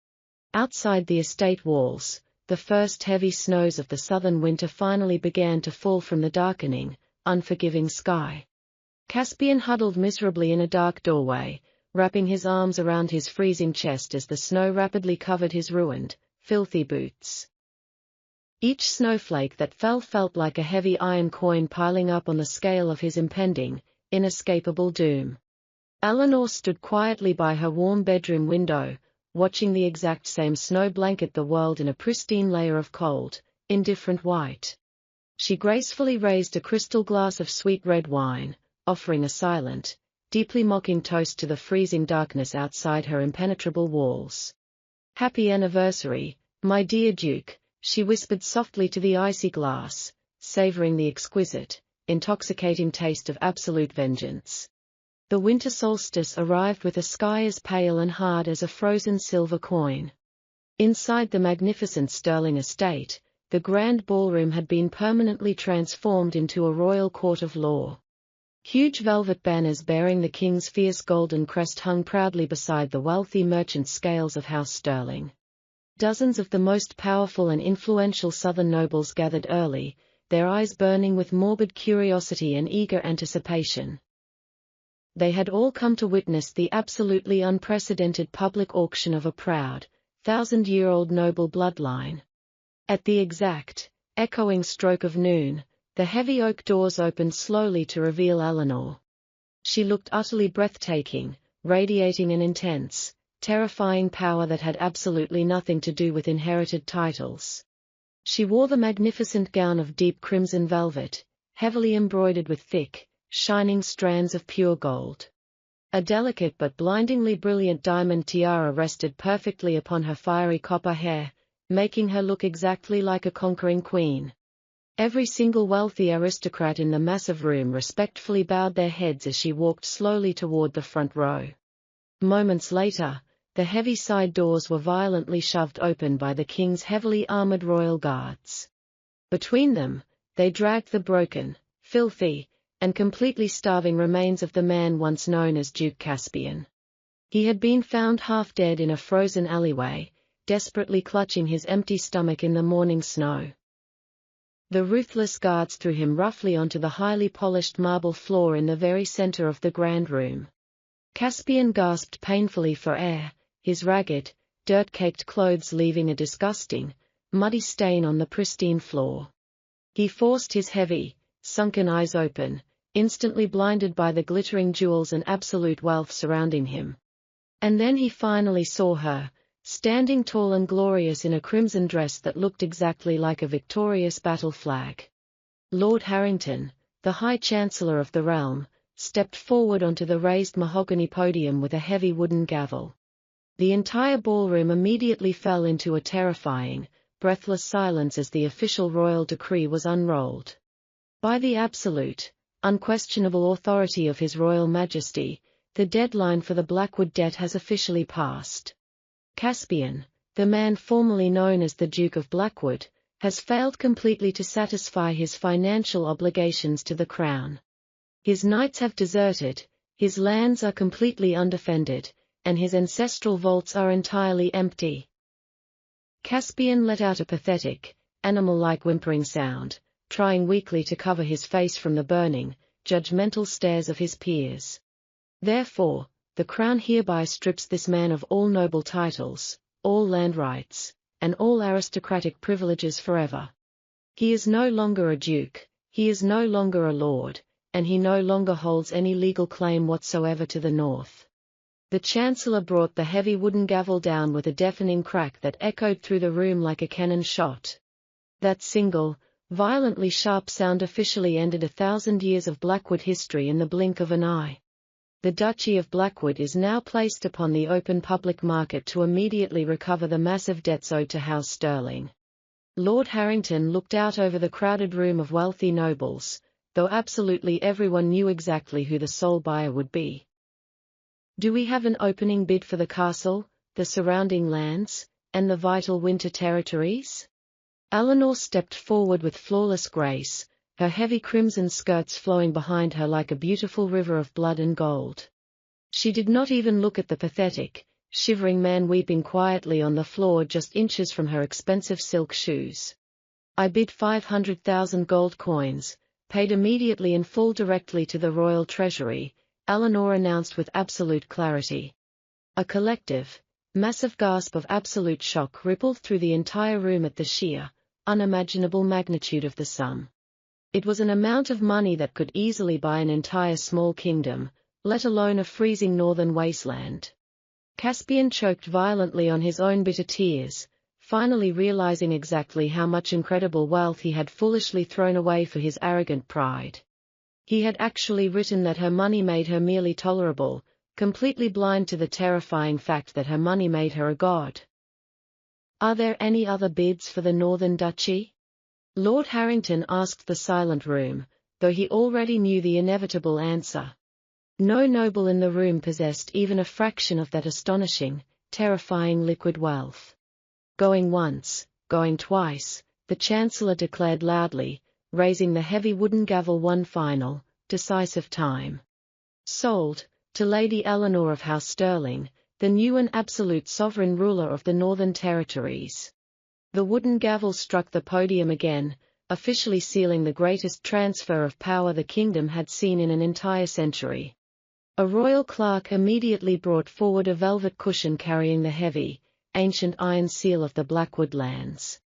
A: Outside the estate walls, the first heavy snows of the southern winter finally began to fall from the darkening, unforgiving sky. Caspian huddled miserably in a dark doorway, wrapping his arms around his freezing chest as the snow rapidly covered his ruined, filthy boots. Each snowflake that fell felt like a heavy iron coin piling up on the scale of his impending, inescapable doom. Eleanor stood quietly by her warm bedroom window, watching the exact same snow blanket the world in a pristine layer of cold, indifferent white. She gracefully raised a crystal glass of sweet red wine, offering a silent, deeply mocking toast to the freezing darkness outside her impenetrable walls. "Happy anniversary, my dear Duke," she whispered softly to the icy glass, savoring the exquisite, intoxicating taste of absolute vengeance. The winter solstice arrived with a sky as pale and hard as a frozen silver coin. Inside the magnificent Sterling estate, the grand ballroom had been permanently transformed into a royal court of law. Huge velvet banners bearing the king's fierce golden crest hung proudly beside the wealthy merchant scales of House Sterling. Dozens of the most powerful and influential southern nobles gathered early, their eyes burning with morbid curiosity and eager anticipation. They had all come to witness the absolutely unprecedented public auction of a proud, thousand-year-old noble bloodline. At the exact, echoing stroke of noon, the heavy oak doors opened slowly to reveal Eleanor. She looked utterly breathtaking, radiating an intense, terrifying power that had absolutely nothing to do with inherited titles. She wore the magnificent gown of deep crimson velvet, heavily embroidered with thick, shining strands of pure gold. A delicate but blindingly brilliant diamond tiara rested perfectly upon her fiery copper hair, making her look exactly like a conquering queen. Every single wealthy aristocrat in the massive room respectfully bowed their heads as she walked slowly toward the front row. Moments later, the heavy side doors were violently shoved open by the king's heavily armored royal guards. Between them, they dragged the broken, filthy, and completely starving remains of the man once known as Duke Caspian. He had been found half dead in a frozen alleyway, desperately clutching his empty stomach in the morning snow. The ruthless guards threw him roughly onto the highly polished marble floor in the very center of the grand room. Caspian gasped painfully for air, his ragged, dirt-caked clothes leaving a disgusting, muddy stain on the pristine floor. He forced his heavy, sunken eyes open, instantly blinded by the glittering jewels and absolute wealth surrounding him. And then he finally saw her, standing tall and glorious in a crimson dress that looked exactly like a victorious battle flag. Lord Harrington, the High Chancellor of the realm, stepped forward onto the raised mahogany podium with a heavy wooden gavel. The entire ballroom immediately fell into a terrifying, breathless silence as the official royal decree was unrolled. By the absolute, unquestionable authority of His Royal Majesty, the deadline for the Blackwood debt has officially passed. Caspian, the man formerly known as the Duke of Blackwood, has failed completely to satisfy his financial obligations to the crown. His knights have deserted, his lands are completely undefended, and his ancestral vaults are entirely empty. Caspian let out a pathetic, animal-like whimpering sound, trying weakly to cover his face from the burning, judgmental stares of his peers. Therefore, the crown hereby strips this man of all noble titles, all land rights, and all aristocratic privileges forever. He is no longer a duke, he is no longer a lord, and he no longer holds any legal claim whatsoever to the north. The Chancellor brought the heavy wooden gavel down with a deafening crack that echoed through the room like a cannon shot. That single, violently sharp sound officially ended 1,000 years of Blackwood history in the blink of an eye. The Duchy of Blackwood is now placed upon the open public market to immediately recover the massive debts owed to House Stirling. Lord Harrington looked out over the crowded room of wealthy nobles, though absolutely everyone knew exactly who the sole buyer would be. "Do we have an opening bid for the castle, the surrounding lands, and the vital winter territories?" Eleanor stepped forward with flawless grace, her heavy crimson skirts flowing behind her like a beautiful river of blood and gold. She did not even look at the pathetic, shivering man weeping quietly on the floor just inches from her expensive silk shoes. "I bid 500,000 gold coins, paid immediately in full directly to the royal treasury," Eleanor announced with absolute clarity. A collective, massive gasp of absolute shock rippled through the entire room at the sheer, unimaginable magnitude of the sum. It was an amount of money that could easily buy an entire small kingdom, let alone a freezing northern wasteland. Caspian choked violently on his own bitter tears, finally realizing exactly how much incredible wealth he had foolishly thrown away for his arrogant pride. He had actually written that her money made her merely tolerable, completely blind to the terrifying fact that her money made her a god. "Are there any other bids for the Northern Duchy?" Lord Harrington asked the silent room, though he already knew the inevitable answer. No noble in the room possessed even a fraction of that astonishing, terrifying liquid wealth. "Going once, going twice," the Chancellor declared loudly, raising the heavy wooden gavel one final, decisive time. "Sold, to Lady Eleanor of House Stirling, the new and absolute sovereign ruler of the Northern Territories." The wooden gavel struck the podium again, officially sealing the greatest transfer of power the kingdom had seen in an entire century. A royal clerk immediately brought forward a velvet cushion carrying the heavy, ancient iron seal of the Blackwood lands.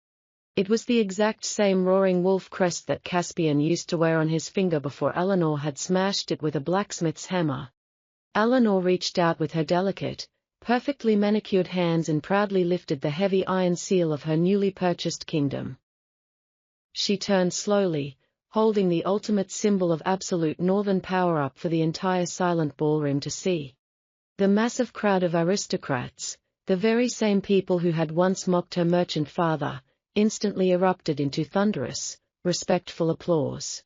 A: It was the exact same roaring wolf crest that Caspian used to wear on his finger before Eleanor had smashed it with a blacksmith's hammer. Eleanor reached out with her delicate, perfectly manicured hands and proudly lifted the heavy iron seal of her newly purchased kingdom. She turned slowly, holding the ultimate symbol of absolute northern power up for the entire silent ballroom to see. The massive crowd of aristocrats, the very same people who had once mocked her merchant father, instantly erupted into thunderous, respectful applause.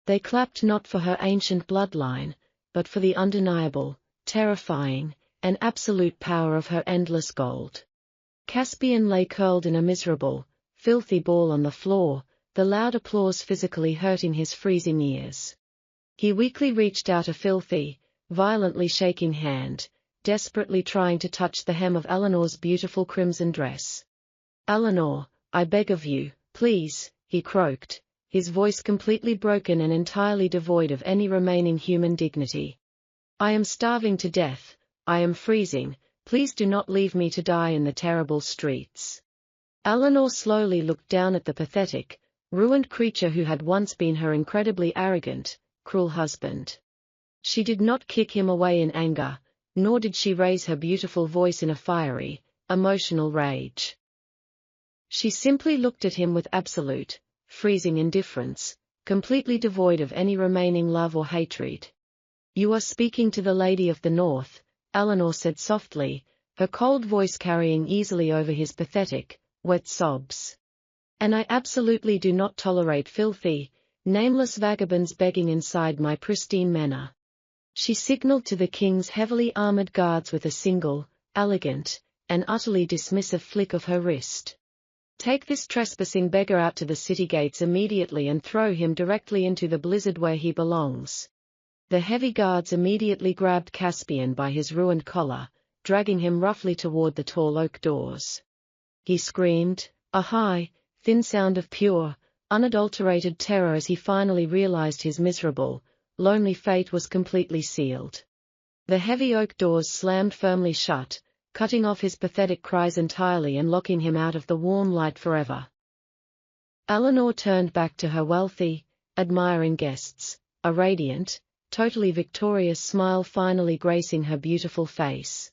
A: They clapped not for her ancient bloodline, but for the undeniable, terrifying, and absolute power of her endless gold. Caspian lay curled in a miserable, filthy ball on the floor, the loud applause physically hurting his freezing ears. He weakly reached out a filthy, violently shaking hand, desperately trying to touch the hem of Eleanor's beautiful crimson dress. "Eleanor, I beg of you, please," he croaked, his voice completely broken and entirely devoid of any remaining human dignity. "I am starving to death, I am freezing, please do not leave me to die in the terrible streets." Eleanor slowly looked down at the pathetic, ruined creature who had once been her incredibly arrogant, cruel husband. She did not kick him away in anger, nor did she raise her beautiful voice in a fiery, emotional rage. She simply looked at him with absolute, freezing indifference, completely devoid of any remaining love or hatred. "You are speaking to the Lady of the North," Eleanor said softly, her cold voice carrying easily over his pathetic, wet sobs. "And I absolutely do not tolerate filthy, nameless vagabonds begging inside my pristine manor." She signaled to the king's heavily armored guards with a single, elegant, and utterly dismissive flick of her wrist. "Take this trespassing beggar out to the city gates immediately and throw him directly into the blizzard where he belongs." The heavy guards immediately grabbed Caspian by his ruined collar, dragging him roughly toward the tall oak doors. He screamed, a high, thin sound of pure, unadulterated terror as he finally realized his miserable, lonely fate was completely sealed. The heavy oak doors slammed firmly shut, cutting off his pathetic cries entirely and locking him out of the warm light forever. Eleanor turned back to her wealthy, admiring guests, a radiant, totally victorious smile finally gracing her beautiful face.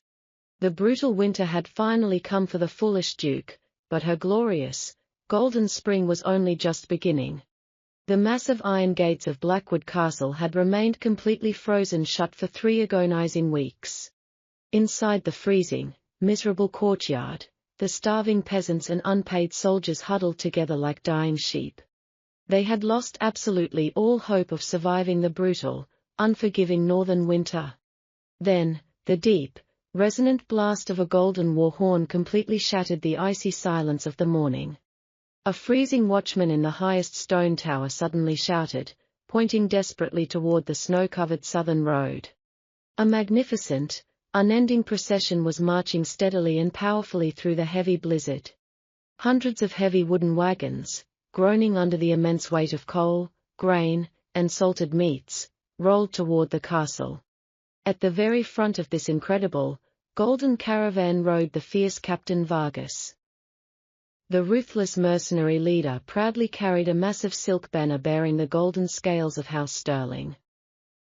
A: The brutal winter had finally come for the foolish Duke, but her glorious, golden spring was only just beginning. The massive iron gates of Blackwood Castle had remained completely frozen shut for 3 agonizing weeks. Inside the freezing, miserable courtyard, the starving peasants and unpaid soldiers huddled together like dying sheep. They had lost absolutely all hope of surviving the brutal, unforgiving northern winter. Then, the deep, resonant blast of a golden war horn completely shattered the icy silence of the morning. A freezing watchman in the highest stone tower suddenly shouted, pointing desperately toward the snow-covered southern road. A magnificent, unending procession was marching steadily and powerfully through the heavy blizzard. Hundreds of heavy wooden wagons, groaning under the immense weight of coal, grain, and salted meats, rolled toward the castle. At the very front of this incredible, golden caravan rode the fierce Captain Vargas. The ruthless mercenary leader proudly carried a massive silk banner bearing the golden scales of House Sterling.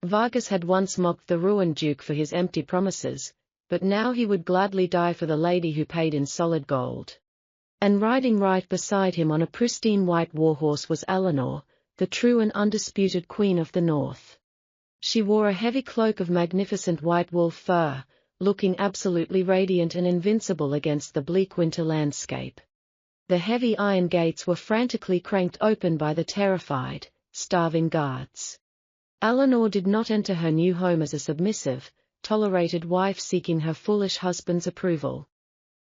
A: Vargas had once mocked the ruined Duke for his empty promises, but now he would gladly die for the lady who paid in solid gold. And riding right beside him on a pristine white warhorse was Eleanor, the true and undisputed Queen of the North. She wore a heavy cloak of magnificent white wolf fur, looking absolutely radiant and invincible against the bleak winter landscape. The heavy iron gates were frantically cranked open by the terrified, starving guards. Eleanor did not enter her new home as a submissive, tolerated wife seeking her foolish husband's approval.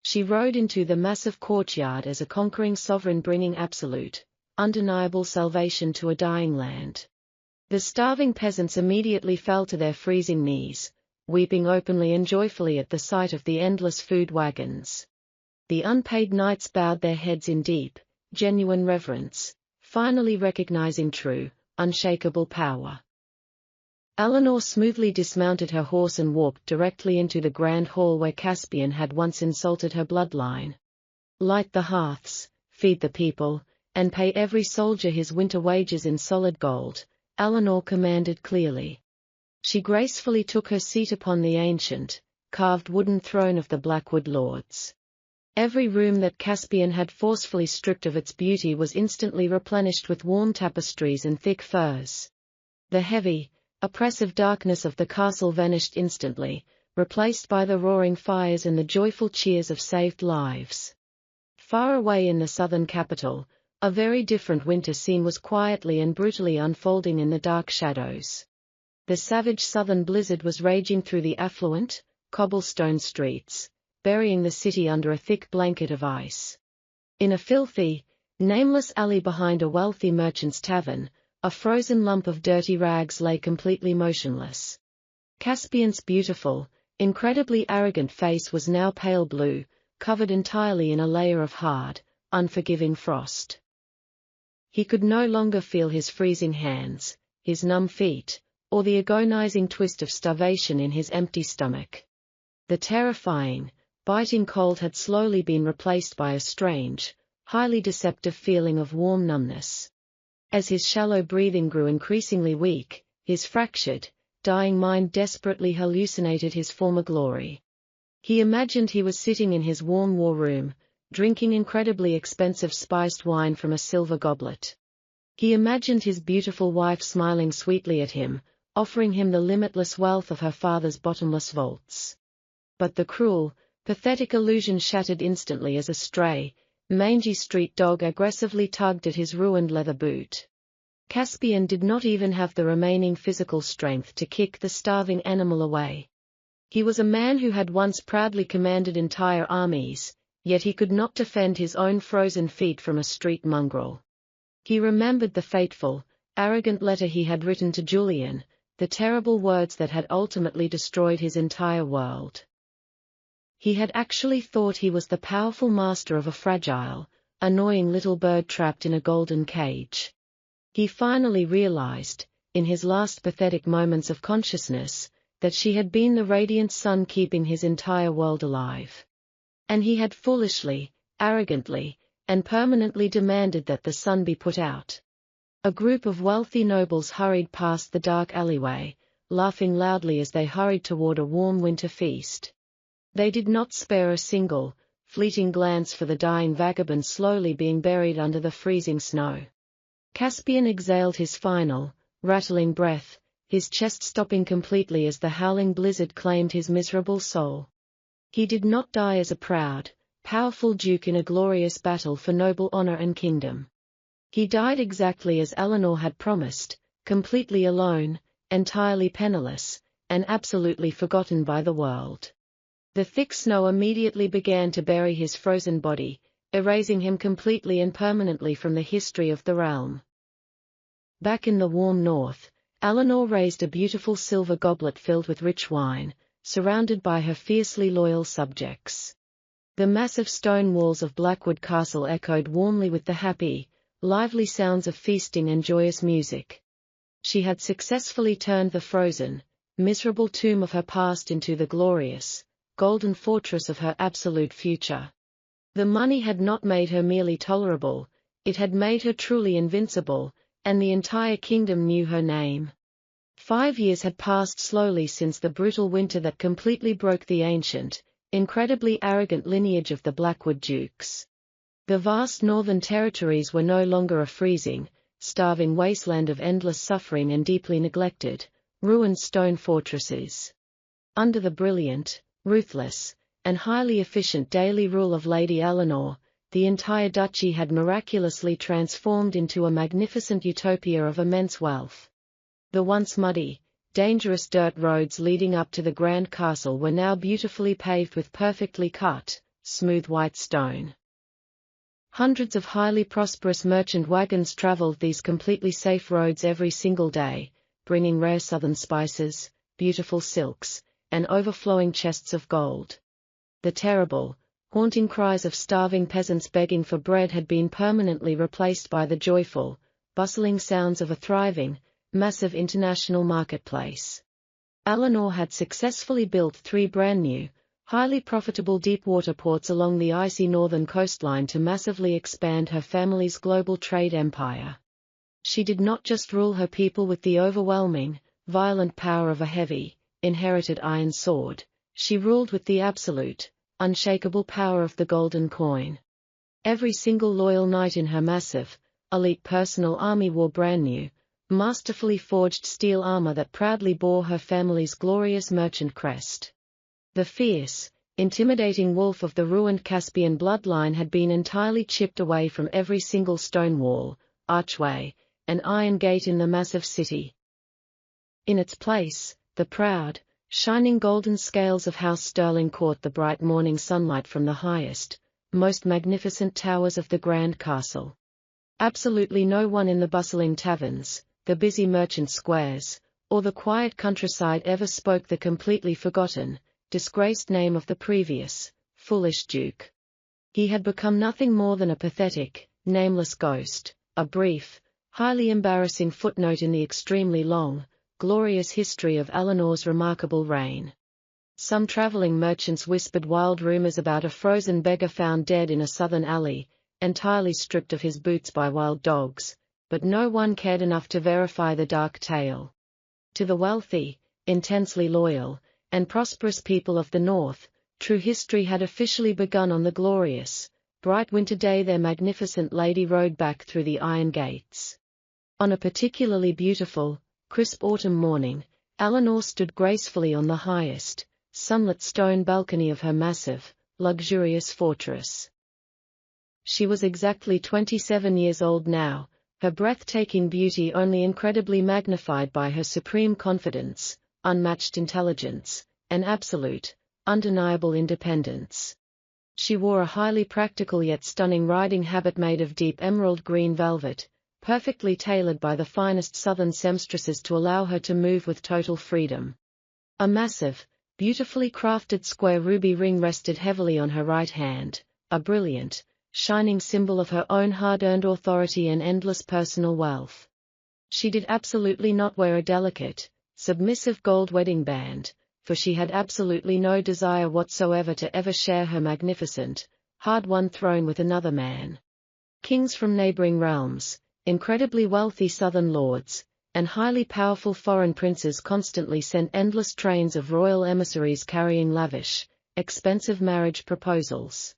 A: She rode into the massive courtyard as a conquering sovereign bringing absolute, undeniable salvation to a dying land. The starving peasants immediately fell to their freezing knees, weeping openly and joyfully at the sight of the endless food wagons. The unpaid knights bowed their heads in deep, genuine reverence, finally recognizing true, unshakable power. Eleanor smoothly dismounted her horse and walked directly into the grand hall where Caspian had once insulted her bloodline. Light the hearths, feed the people, and pay every soldier his winter wages in solid gold, Eleanor commanded clearly. She gracefully took her seat upon the ancient, carved wooden throne of the Blackwood Lords. Every room that Caspian had forcefully stripped of its beauty was instantly replenished with warm tapestries and thick furs. The heavy, oppressive darkness of the castle vanished instantly, replaced by the roaring fires and the joyful cheers of saved lives. Far away in the southern capital, a very different winter scene was quietly and brutally unfolding in the dark shadows. The savage southern blizzard was raging through the affluent, cobblestone streets, burying the city under a thick blanket of ice. In a filthy, nameless alley behind a wealthy merchant's tavern, a frozen lump of dirty rags lay completely motionless. Caspian's beautiful, incredibly arrogant face was now pale blue, covered entirely in a layer of hard, unforgiving frost. He could no longer feel his freezing hands, his numb feet, or the agonizing twist of starvation in his empty stomach. The terrifying, biting cold had slowly been replaced by a strange, highly deceptive feeling of warm numbness. As his shallow breathing grew increasingly weak, his fractured, dying mind desperately hallucinated his former glory. He imagined he was sitting in his warm war room, drinking incredibly expensive spiced wine from a silver goblet. He imagined his beautiful wife smiling sweetly at him, offering him the limitless wealth of her father's bottomless vaults. But the cruel, pathetic illusion shattered instantly as a stray, mangy street dog aggressively tugged at his ruined leather boot. Caspian did not even have the remaining physical strength to kick the starving animal away. He was a man who had once proudly commanded entire armies, yet he could not defend his own frozen feet from a street mongrel. He remembered the fateful, arrogant letter he had written to Julian, the terrible words that had ultimately destroyed his entire world. He had actually thought he was the powerful master of a fragile, annoying little bird trapped in a golden cage. He finally realized, in his last pathetic moments of consciousness, that she had been the radiant sun keeping his entire world alive. And he had foolishly, arrogantly, and permanently demanded that the sun be put out. A group of wealthy nobles hurried past the dark alleyway, laughing loudly as they hurried toward a warm winter feast. They did not spare a single, fleeting glance for the dying vagabond slowly being buried under the freezing snow. Caspian exhaled his final, rattling breath, his chest stopping completely as the howling blizzard claimed his miserable soul. He did not die as a proud, powerful duke in a glorious battle for noble honor and kingdom. He died exactly as Eleanor had promised, completely alone, entirely penniless, and absolutely forgotten by the world. The thick snow immediately began to bury his frozen body, erasing him completely and permanently from the history of the realm. Back in the warm north, Eleanor raised a beautiful silver goblet filled with rich wine, surrounded by her fiercely loyal subjects. The massive stone walls of Blackwood Castle echoed warmly with the happy, lively sounds of feasting and joyous music. She had successfully turned the frozen, miserable tomb of her past into the glorious, golden fortress of her absolute future. The money had not made her merely tolerable, it had made her truly invincible, and the entire kingdom knew her name. 5 years had passed slowly since the brutal winter that completely broke the ancient, incredibly arrogant lineage of the Blackwood Dukes. The vast northern territories were no longer a freezing, starving wasteland of endless suffering and deeply neglected, ruined stone fortresses. Under the brilliant, ruthless, and highly efficient daily rule of Lady Eleanor, the entire duchy had miraculously transformed into a magnificent utopia of immense wealth. The once muddy, dangerous dirt roads leading up to the grand castle were now beautifully paved with perfectly cut, smooth white stone. Hundreds of highly prosperous merchant wagons traveled these completely safe roads every single day, bringing rare southern spices, beautiful silks, and overflowing chests of gold. The terrible, haunting cries of starving peasants begging for bread had been permanently replaced by the joyful, bustling sounds of a thriving, massive international marketplace. Eleanor had successfully built 3 brand new, highly profitable deep-water ports along the icy northern coastline to massively expand her family's global trade empire. She did not just rule her people with the overwhelming, violent power of a heavy, inherited iron sword, she ruled with the absolute, unshakable power of the golden coin. Every single loyal knight in her massive, elite personal army wore brand new, masterfully forged steel armor that proudly bore her family's glorious merchant crest. The fierce, intimidating wolf of the ruined Caspian bloodline had been entirely chipped away from every single stone wall, archway, and iron gate in the massive city. In its place, the proud, shining golden scales of House Stirling caught the bright morning sunlight from the highest, most magnificent towers of the grand castle. Absolutely no one in the bustling taverns, the busy merchant squares, or the quiet countryside ever spoke the completely forgotten, disgraced name of the previous, foolish duke. He had become nothing more than a pathetic, nameless ghost, a brief, highly embarrassing footnote in the extremely long, glorious history of Eleanor's remarkable reign. Some traveling merchants whispered wild rumors about a frozen beggar found dead in a southern alley, entirely stripped of his boots by wild dogs, but no one cared enough to verify the dark tale. To the wealthy, intensely loyal, and prosperous people of the north, true history had officially begun on the glorious, bright winter day their magnificent lady rode back through the iron gates. On a particularly beautiful, crisp autumn morning, Eleanor stood gracefully on the highest, sunlit stone balcony of her massive, luxurious fortress. She was exactly 27 years old now, her breathtaking beauty only incredibly magnified by her supreme confidence, unmatched intelligence, and absolute, undeniable independence. She wore a highly practical yet stunning riding habit made of deep emerald green velvet, perfectly tailored by the finest southern seamstresses to allow her to move with total freedom. A massive, beautifully crafted square ruby ring rested heavily on her right hand, a brilliant, shining symbol of her own hard-earned authority and endless personal wealth. She did absolutely not wear a delicate, submissive gold wedding band, for she had absolutely no desire whatsoever to ever share her magnificent, hard-won throne with another man. Kings from neighboring realms, incredibly wealthy southern lords, and highly powerful foreign princes constantly sent endless trains of royal emissaries carrying lavish, expensive marriage proposals.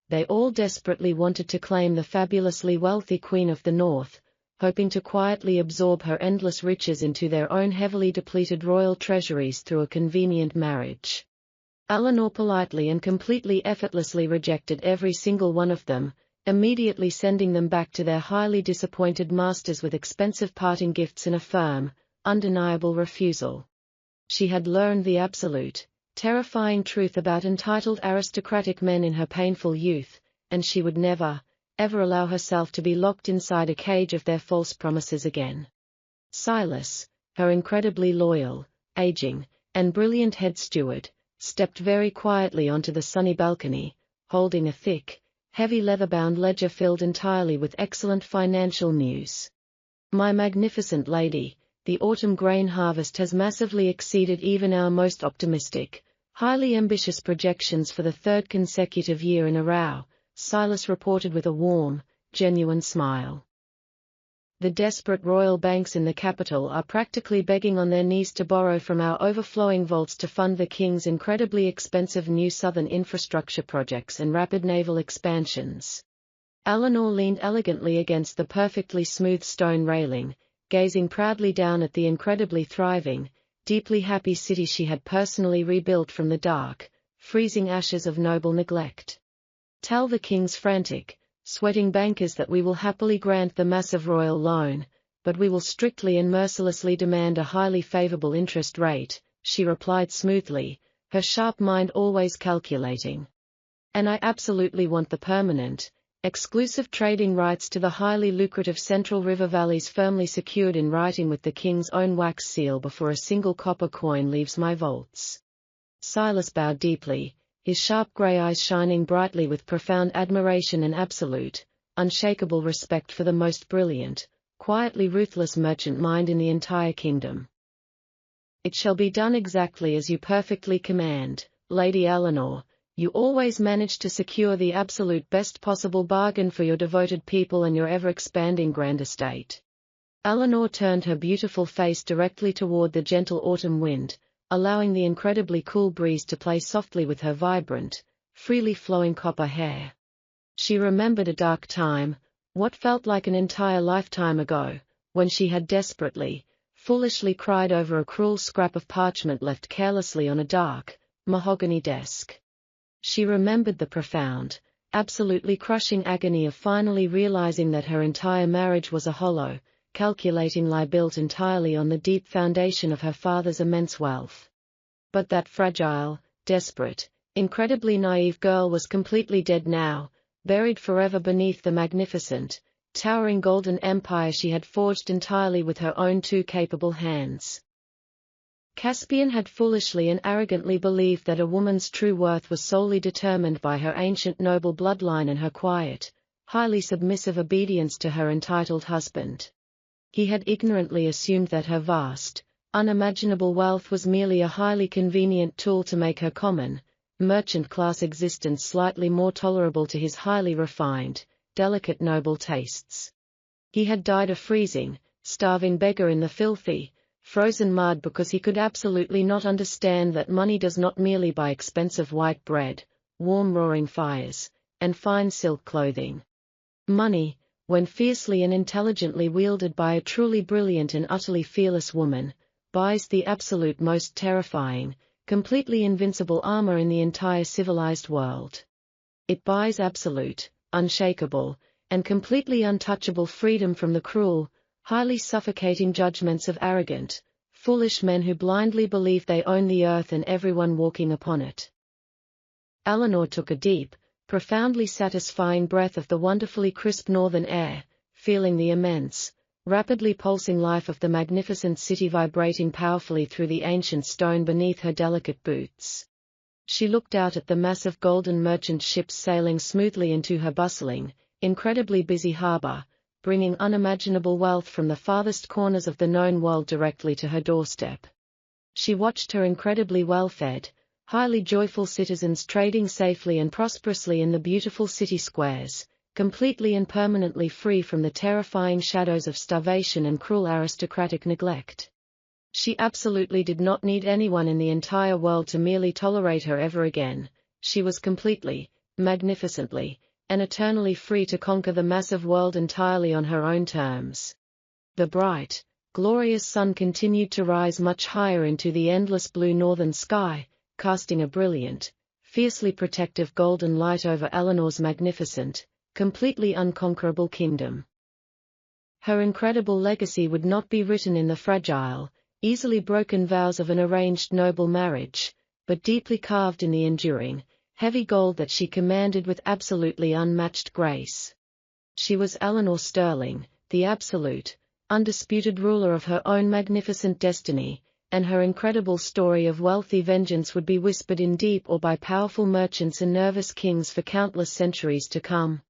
A: They all desperately wanted to claim the fabulously wealthy Queen of the North, hoping to quietly absorb her endless riches into their own heavily depleted royal treasuries through a convenient marriage. Eleanor politely and completely effortlessly rejected every single one of them, immediately sending them back to their highly disappointed masters with expensive parting gifts and a firm, undeniable refusal. She had learned the absolute, terrifying truth about entitled aristocratic men in her painful youth, and she would never, ever allow herself to be locked inside a cage of their false promises again. Silas, her incredibly loyal, aging, and brilliant head steward, stepped very quietly onto the sunny balcony, holding a thick, heavy leather-bound ledger filled entirely with excellent financial news. "My magnificent lady, the autumn grain harvest has massively exceeded even our most optimistic, highly ambitious projections for the third consecutive year in a row," Silas reported with a warm, genuine smile. "The desperate royal banks in the capital are practically begging on their knees to borrow from our overflowing vaults to fund the king's incredibly expensive new southern infrastructure projects and rapid naval expansions." Eleanor leaned elegantly against the perfectly smooth stone railing, gazing proudly down at the incredibly thriving, deeply happy city she had personally rebuilt from the dark, freezing ashes of noble neglect. "Tell the king's frantic, sweating bankers that we will happily grant the massive royal loan, but we will strictly and mercilessly demand a highly favorable interest rate," she replied smoothly, her sharp mind always calculating. "And I absolutely want the permanent, exclusive trading rights to the highly lucrative Central River valleys firmly secured in writing with the king's own wax seal before a single copper coin leaves my vaults." Silas bowed deeply, his sharp grey eyes shining brightly with profound admiration and absolute, unshakable respect for the most brilliant, quietly ruthless merchant mind in the entire kingdom. "It shall be done exactly as you perfectly command, Lady Eleanor. You always manage to secure the absolute best possible bargain for your devoted people and your ever-expanding grand estate." Eleanor turned her beautiful face directly toward the gentle autumn wind, allowing the incredibly cool breeze to play softly with her vibrant, freely flowing copper hair. She remembered a dark time, what felt like an entire lifetime ago, when she had desperately, foolishly cried over a cruel scrap of parchment left carelessly on a dark, mahogany desk. She remembered the profound, absolutely crushing agony of finally realizing that her entire marriage was a hollow, calculating lie built entirely on the deep foundation of her father's immense wealth. But that fragile, desperate, incredibly naive girl was completely dead now, buried forever beneath the magnificent, towering golden empire she had forged entirely with her own two capable hands. Caspian had foolishly and arrogantly believed that a woman's true worth was solely determined by her ancient noble bloodline and her quiet, highly submissive obedience to her entitled husband. He had ignorantly assumed that her vast, unimaginable wealth was merely a highly convenient tool to make her common, merchant-class existence slightly more tolerable to his highly refined, delicate noble tastes. He had died a freezing, starving beggar in the filthy, frozen mud because he could absolutely not understand that money does not merely buy expensive white bread, warm roaring fires, and fine silk clothing. Money, when fiercely and intelligently wielded by a truly brilliant and utterly fearless woman, buys the absolute most terrifying, completely invincible armor in the entire civilized world. It buys absolute, unshakable, and completely untouchable freedom from the cruel, highly suffocating judgments of arrogant, foolish men who blindly believe they own the earth and everyone walking upon it. Eleanor took a deep, profoundly satisfying breath of the wonderfully crisp northern air, feeling the immense, rapidly pulsing life of the magnificent city vibrating powerfully through the ancient stone beneath her delicate boots. She looked out at the massive golden merchant ships sailing smoothly into her bustling, incredibly busy harbor, bringing unimaginable wealth from the farthest corners of the known world directly to her doorstep. She watched her incredibly well-fed, highly joyful citizens trading safely and prosperously in the beautiful city squares, completely and permanently free from the terrifying shadows of starvation and cruel aristocratic neglect. She absolutely did not need anyone in the entire world to merely tolerate her ever again. She was completely, magnificently, and eternally free to conquer the massive world entirely on her own terms. The bright, glorious sun continued to rise much higher into the endless blue northern sky, casting a brilliant, fiercely protective golden light over Eleanor's magnificent, completely unconquerable kingdom. Her incredible legacy would not be written in the fragile, easily broken vows of an arranged noble marriage, but deeply carved in the enduring, heavy gold that she commanded with absolutely unmatched grace. She was Eleanor Sterling, the absolute, undisputed ruler of her own magnificent destiny, and her incredible story of wealthy vengeance would be whispered in deep awe by powerful merchants and nervous kings for countless centuries to come.